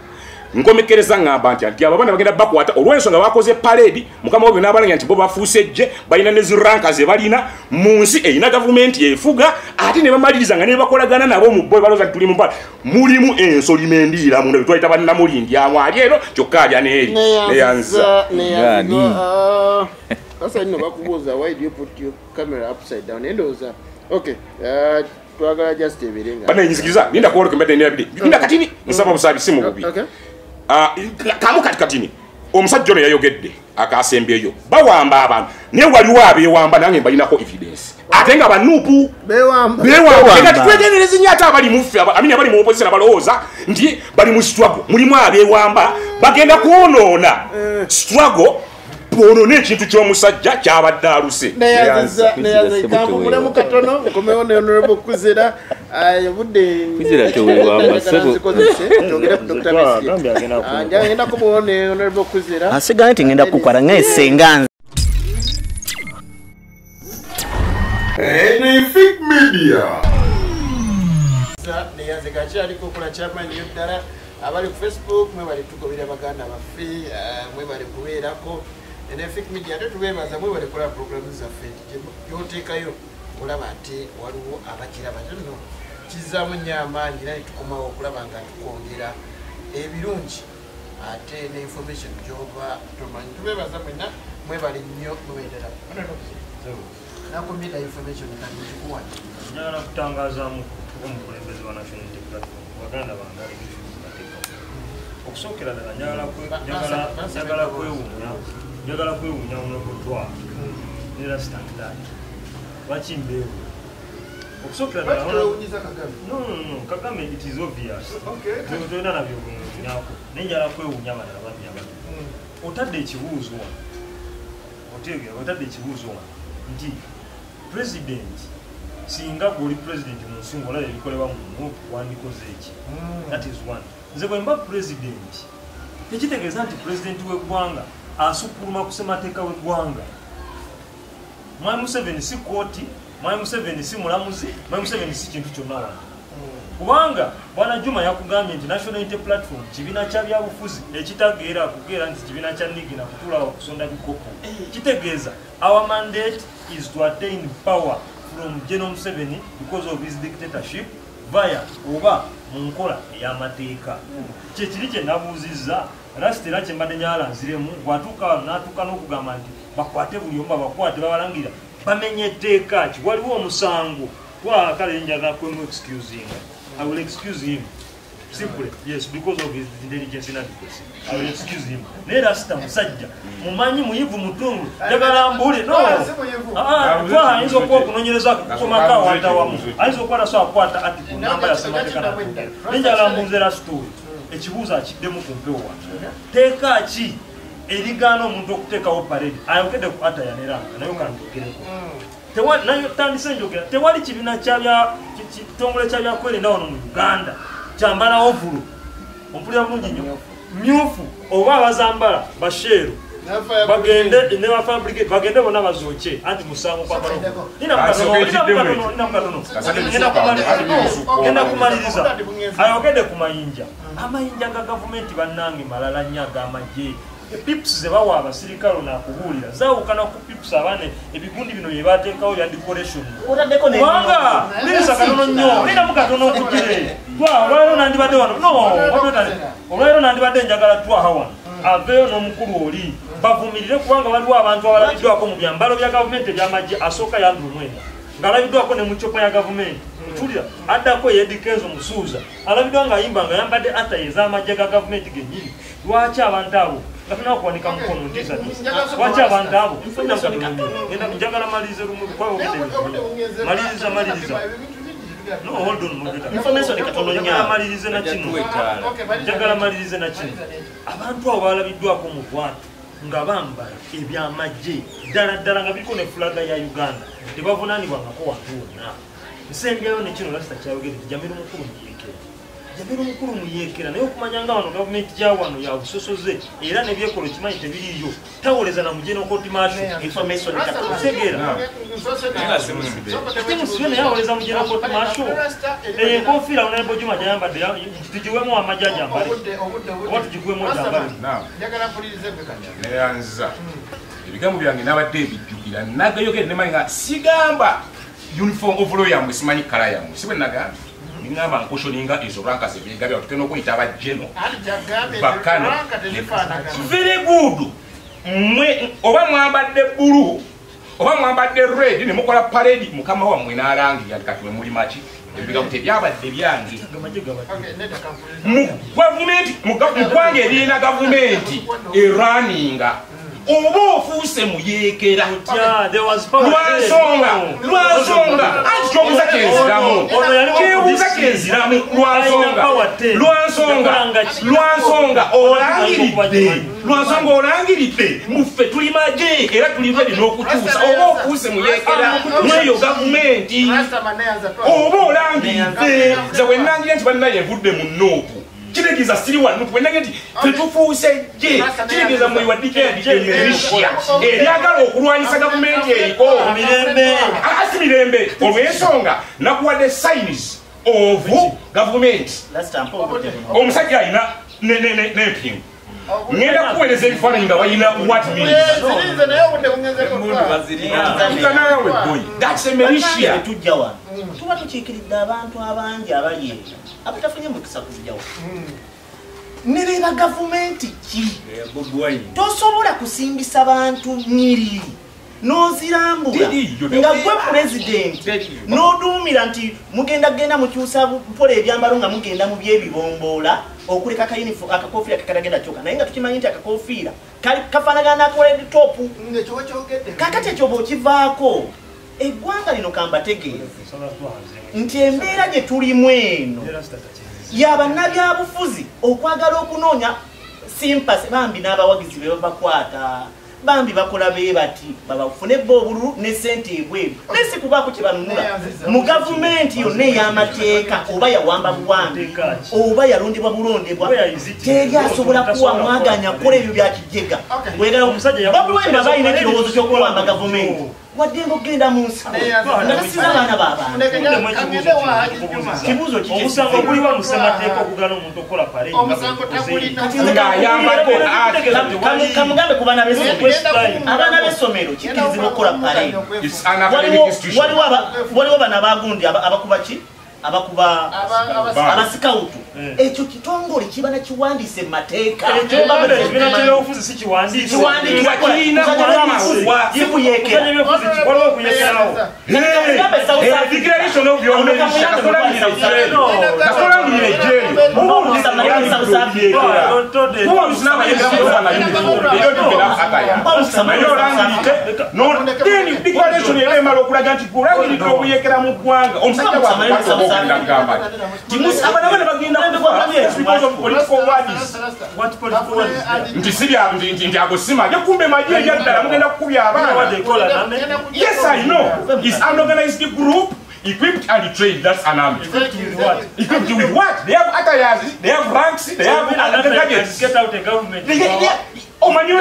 nkomekereza ngamba nti abo abaana bagenda bakwata olw'ensonga bakoze parade mukama wabwe n'abalanya nti bo bafuuse jje balina ne ziranka ze balina mu nsi eyina gavumenti efuga ate ne bamaliriza nga ne bakolagana nabo mu bwe balooza nti tuli mu mpala mulimu ensolima endiira munda bye twayita bannamulindi amwali eno kyokka alya n'eri neyanza sasa ino bakubuuza why do you put your camera upside down endowooza okay twagala just ebirenga bana yinzikiriza ninda kuolo kembedde ndabide ninda katini nsaba busabi simu bubi kamu katini omusajja ono yayogedde akasembyeyo bawamba abantu naye waliwo abeewamba nange mbalinako evidence ate nga banuupu bewamba kati twegendereza nnyo ate abali muffe amini abali mu opposition abalowooza nti bali mu struggle mulimu abeewamba bagenda kwonoona struggle bonone ekintu ky'omusajja kyabadde aluse neyanza kamumulemu katono nkomewo ne honorable Kuzera budde Kuzera tewewamba sebo togera ku Dr. Besigye ngenda kubawo ne honorable Kuzera asigaye nti ngenda kukwala ng'esenganza Nefik Media neyanze kakyaliko okola kyamanyi ddala abali ku Facebook mwebali tukobera baganda baffe mwebali kubeerako Nefik Media ate tubeebaza mwebali kola programu zaffe gyoteekayo olaba ate waliwo abakiraba nno kizaamu nnyo amaanyi naye tukomawo okulaba nga tukwongera ebirungi ate ne information gyoba tomanyi tubeebaza mwenna mwebali nnyo mwebeddala nakomita information kati nkikuwanya njagala kutangazaamu omukulembeze wa National Unity Platform baganda bangali okusookera ddala njagala kwewuunya unokutwa nera standard lwaki mbeewu okusookera ddala Kagame it is obvious tolina nabyowuunyako naye njagala kwewuunya abalala bamya bano otadde ekibuuzo wano nti president singa guli president mu nsingo la ebikolebwa mu wandikoze eki. That is one. Nze bwe mba president tekitegeeza nti president w'eggwanga asukuluma kusemateeka w'eggwanga. Mwai Museveni si kooti, Mwai Museveni si mulamuzi, Mwai Museveni si kintu kyonna wano. Kubanga bwana Juma yakugambye nti National Unity Platform kibiina kya byabufuzi ekitageera kugeera nti kibiina kya Nigi na kutula okusonda bikopo. Kitegeeza our mandate is to attain power from General Museveni because of his dictatorship via oba mu nkola ey'amateeka. Kyekiri kye nabuuzizza Rasti era kye mbadde nyalanziremu bw'atuuka n'atuuka n'okugamba nti bakwate buli omu bakwate babalangira bamenye etteeka ki waliwo omusango kale njagala kwemu excusing. I will excuse him simply, yes, because of his intelligence and adequacy. I will excuse him. Nera sita musajja mumanyi muyivu mutungu njagala mbuli no kwa hizo kwa kunonyereza kusomaka watawamu hizo kwa so akwata ati namba ya sematekana njagala mbuzera story ekibuuza kiddemu ku mpewa teeka ki erigano omuntu okuteekawo parade ayogedde ku ata yaneranga nayo kantugereko tewali nayo tandise njogera tewali kibiina kyabya kitongole kyabyakwerinda wano mu Uganda kyambala ovulu ompulira bulungi nnyo myufu oba abazambala basheeru bagende ne bafabricate bagende bonna bazooke anti musango kwa balo nina kumaliriza ayogedde ku mayinja amayinja ga gavumenti bannange malala nyaga amagye pips ze bawa abasirikalo na kubuulira zawukana ku pips abane ebigundi bino bye bateekawo bya decoration wanga nisa katono nnyo nina mukatono okugire twa olwaleero nandibadde wano olwaleero nandibadde njagala twaha wano aveyo n'omukulu oli bavumirire kubanga waliwo abantu abalabiddwako mu byambalo bya gavumenti ebyamagye asooka yandulu mwenda ng'alabiddwako ne mu cyopa ya gavumenti tulira addako yedikenzo musuuza alabiddwa ng'ayimba nga yambadde ata ez'amagye ga gavumenti gennyini lwaki abantu abo nga tuna kuwanika mukono ndiza lwaki abantu abo njagala malirize lumu maliriza no hold on information katono nya malirize na kino njagala malirize na kino abantu abo balabiddwako mu bwatu nga bambala ebyamagye ddala nga biriko ne fulaga ya Uganda tebavunaanibwangako wantu wonna nsembyayo nekino lasita kyayogere Jamiru mukulu muyekera naye okumanya nga wano gavumenti gya wano ya busosoze era nebyekolo kimanyi tebiriyo tawoleza na mugeno koti masho information katakutegeera timusiyo naye awoleza mugeno koti masho enkofiira onalebo Juma gyayambadde tugiwemu amajaji ambale oba tugikuwemu gyambale neyanza ebigambo byange nabadde ebijjukira nagayogere nemanyi nga sigamba uniform overall yamwe simanyi kala yamwe sibwe nagamba ningamba nkoshoninga izo ranka zebigabya tuteno kuyita abajeno bakano very good mwe oba mwambadde bulu oba mwambadde red ne mukola parade mukama wa mwe narangi yakatwe muri machi ebigambo tebyabadde byange mu gavumenti erina gavumenti eraninga oba ofuuse muyeekera lwansonga anti kyobuuza kyenziramu lwansonga olangiridde muffe tuli magye era tuli ready n'okukyusa oba ofuuse muyeekera mweyo gavumenti oba olangiridde ze wennangire nti bannaye evudde mu noopu kiregiza siri wano wenage nti tetufuuse je kiregiza mwe wadike militia eryagala okulwanyisa gavumenti eriko mirembe olw'ensonga nakuwadde signs of government omusajja alina n'empingu ngenda kuweereza ebifaananyi nga balina what that's a militia tujja wano tuba tukiikiridde abantu abangi abali eyo abatafunye mukisa kuzijjawo nebeeba gavumenti ki tosobola kusimbisa bantu nyiri n'ozirambula nga gwe pulezidenti n'oduumira nti mugenda mukyusa mpola ebyambalo nga mugenda mu byebibomboola okuleka akakofiira kakalagenda kyoka naye nga tukimanyi nti akakofiira kafaanagana nakoledde topu kakati ekyo bw'okivaako eggwanga lino kambategeeza nti embeera gye tulimu eno y'abannabyabufuzi okwagala okunoonya simpasi bambi n'abawagizi be babakwata bambi bakola be bati babafune bobulu ne sente ebweru nesi kubako kibanunula mu government yonna ey'amateeka oba yawamba buwambi oba yalondebwa bulondebwa teri asobola kuwa mwaganya kukola ebyo bya kijega wegala omusajja babuwemba balina ekirowoozo ky'okuwamba government wadde ng'ogenda mu nsiko nga tasiza abaana b'abantu kibuuzo omusango guliwa mu ssemateeka okugala omuntu okukola pale kamugambe ku baana b'essomero kikirizibwa okukola pale waliwo bana bagundi abakuba ki abakuba abasikawutu ekyo kitongole kiba nakiwandiise mu mateeka Yes, I know. It's an organized group, equipped and trained. That's an army. Equipped with what? Equipped with what? They have attires, they have ranks, they have gadgets. Get out the government. Oh, man, you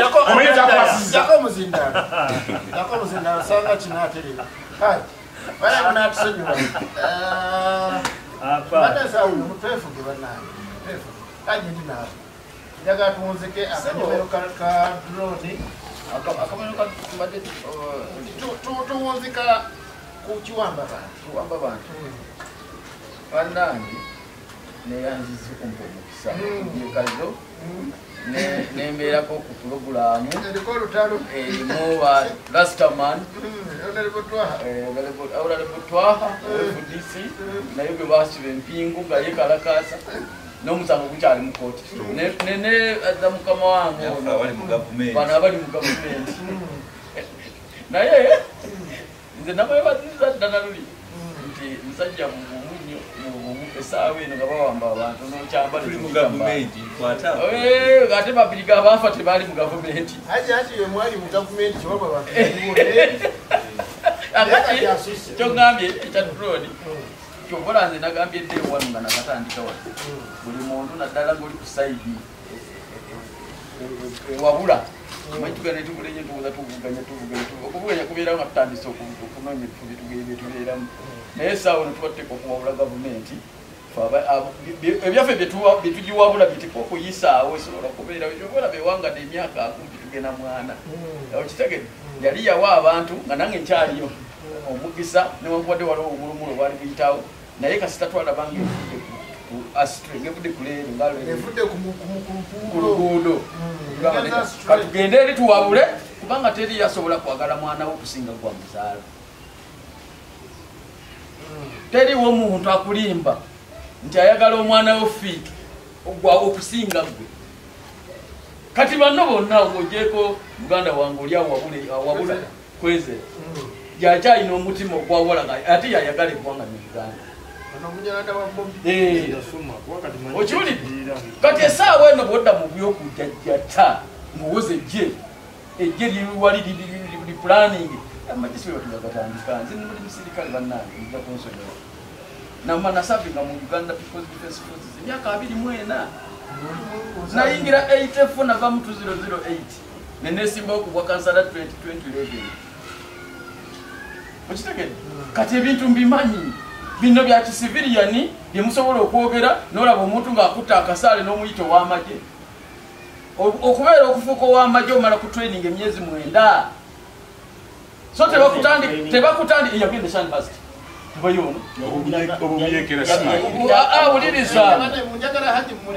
kukiwamba bantu bannange neyanziza okumukisa nekazo nembeerako ku pulogulaamu erimu ba rastaman olalebotwaha fdc naye gwe basiba empingu nga yekalakasa n'omusango gukyali mu kooti nene aza mukama wange bano abali mu gavumenti naye nze nabebaziza ddala luli nti musajja mumunyo esaawa eno nga bawamba abantu nokyambalaate babiriga abaafa tebaali mu gavumenti kyogambye ekyadroni kyokola nze nagambye edde wanu nga nakatandika wa buli muntu naddala ngaoli ku saidi ewabula tugenda netugulenye tubuza okuvuganya kubeerawo nga tutandise okunoonya ebifu byetubeeramu naye saawa netubateeka okuwabula gavumenti ebyaffe byetugiwabula biteeka okuyisaawo esobola okubeerawo ekyobola bewangadde emyaka akumpi tugenda mwana okitegedde yali yawa abantu nga nange nkyaliyo omugisa newankubadde waliwo obulumulo obwali buyitawo naye kasita twalabange ngevudde kuleero ku luguudo katugende eri tuwabule kubanga teri yasobola kwagala mwana we okusinga gwa muzaala teriwo omuntu akulimba nti ayagala omwana we fiitu okusinga gwe kati banno bonna ogyeko muganda wange oli awabula kwezera yakyalina omutima ogwawalaga ate yayagala eggwanga mu Uganda okiwulidde kati esaawa eno bwodda mu byokujajjata muwoze ejje liwali planning amagisi webatulagatandika nze nimuli musirikale bannange nja kunsonyiwa namma nasavinga mu Uganda People's Defence Forces emyaka 24 nayingira 84 nava mu 2008 nenesimbawo kubwa kansala 2011 okitegedde kati ebintu mbimanyi bino bya kisiviliani byemusobola okwogera n'olaba omuntu ng'akutta akasaale n'omuyito w'amagye okubeera okufuuka ow'amagye omala ku training emyezi 9 so tebakutandi yagende Sandhurst mbayono awuliriza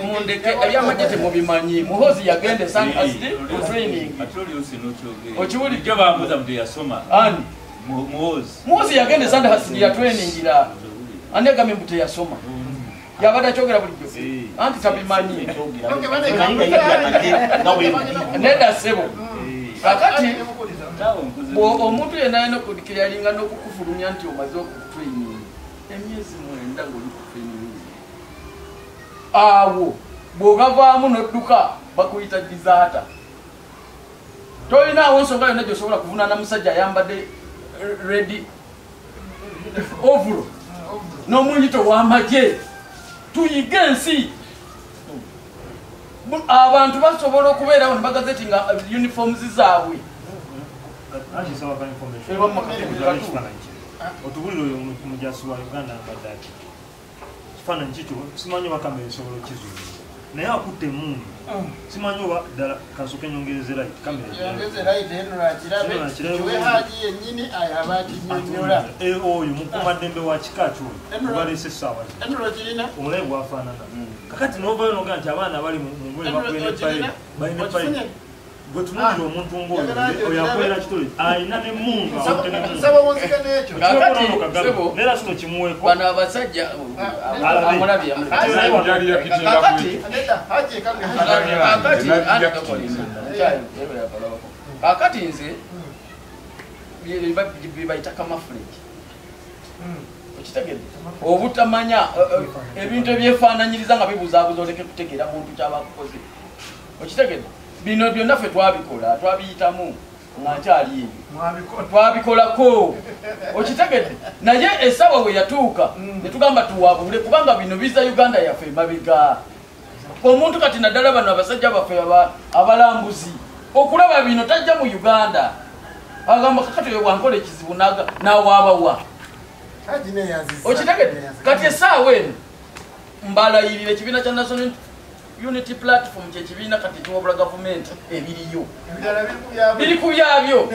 mundeke ebyamagye temubimanyi muhozi yagende Sandhurst ku training okiwulidde ani muhozi yagende Sandhurst ya training ira anegame mbute yasoma yabada chogera bulijjo anti tabimanyi neda sebo kakati omuntu yenayina okudikiralinga n'okukufulumya nti omaze okutraining emyezi 9 ng'oli ku training awo bw'ogavaamu n'odduka bakuyita disaata tolinawo nsonga yonna gyosobola kuvunaana musajja ayambadde redi ovulo n'omuyito w'amagye. Tuyige ensi. Abantu basobola okubeerawo ne bagazeti nga uniforms zaabwe. Otubuliro oyo mujasi wa Uganda mbadde kifaananyi kikyo simanyi oba kamera esobola okkizuula naye akutte emundu simanyi oba ddala kasooka enyongerezera kamera oyo mukuumaddembe wa kika kyoyo baleese essaawa omulayi bwafaanana kakati novayo noga nti abaana bali mungole bakubenepaye balina epaye gwe tunulira omuntu ng'oyo akolera kitole alina n'emmundu neera kino kimuweeko bano abasajja kakati nze bebayita kamafuleki okitegedde obutamanya ebintu ebyefaananyiriza nga bibuzaabuza oleke kutegeera muntu kyabakukoze okitegedde bino byonna ffe twabikola twabiyitamu nga nkyali ebyo twabikolako okitegedde naye essaawa bwe yatuuka ne tugamba tuwabule kubanga bino biza Uganda yaffe emabega omuntu kati naddala bano abasajja baffe abalambuzi okulaba bino tajja mu Uganda agamba kakati we wankola ekizibu nawaabawa okitegedde kati essaawa eno mbalayirira ekibiina kya National Unity Platform kyekibiina kati kiwabula gavumenti ebiriyo biri ku byabyo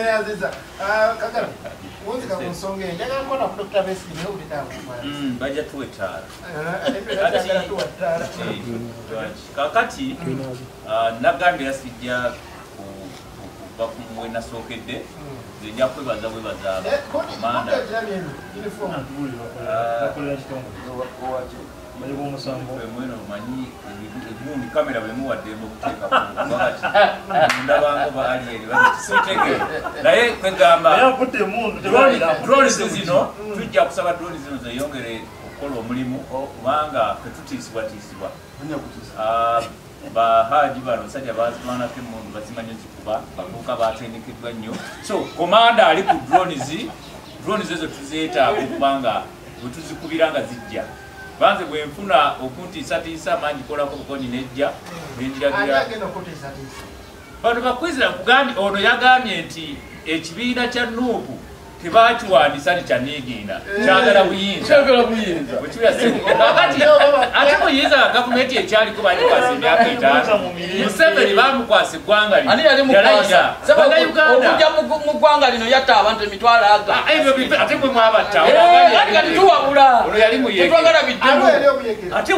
bajja tuwetaala kakati nagambye yasijja kuva kumwe nasookedde nzija kwebaza komanda mweno omanyi egundi kamera bwemuwaddemu okuteekakundabanga baaliyeri bakisitegere naye kwegamba drones zino tujja kusaba drones zino zeyongere okukola omulimu kubanga tetutiisibwatiisibwa bahaji bano basajja bazitwanako emundu bazimanyi zikuba bavuuka batendekeddwa nnyo so komanda ali ku drones ezo tuzeetaaga okubanga bwetuzikubira nga zijja banze bwenfuna okuntiisatiisa mangi kolako bukonyi nejja nenjiragira bano bakwizira kugambye ono yagambye nti ekibiina kya Nuupu tebakiwandisa ni kyanigiina kyagala buyinza ate buyinza nga gavumenti ekyaliko bagikwasa emyaka 5 Museveni bamukwasa eggwanga okujja mu ggwanga lino yatta abantu emitwalo aga ate bwe mwabatta tuwabula tetwagala biddemu ate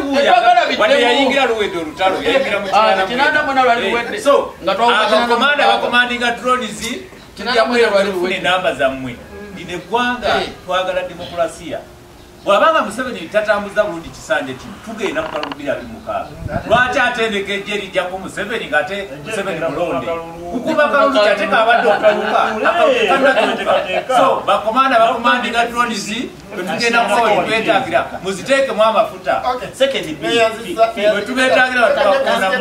wadde yayingira luwedde olutalo yayingira mu komanda bakomandinga drones tujjamufune namba zammwe lino eggwanga twagala demokrasiya bw'abanga Museveni tatambuza bulungi kisanja kino tugenda mu kalulu 2026 lwaki atendeka ejje lijjako Museveni ng'ate Museveni mulonde kukuba kalulu kyateka abadde okaluka so bakomanda bakomandinga drones bwetugenda kukola twetaagira muziteekemu amafuta bwetubetaagira batubakunamu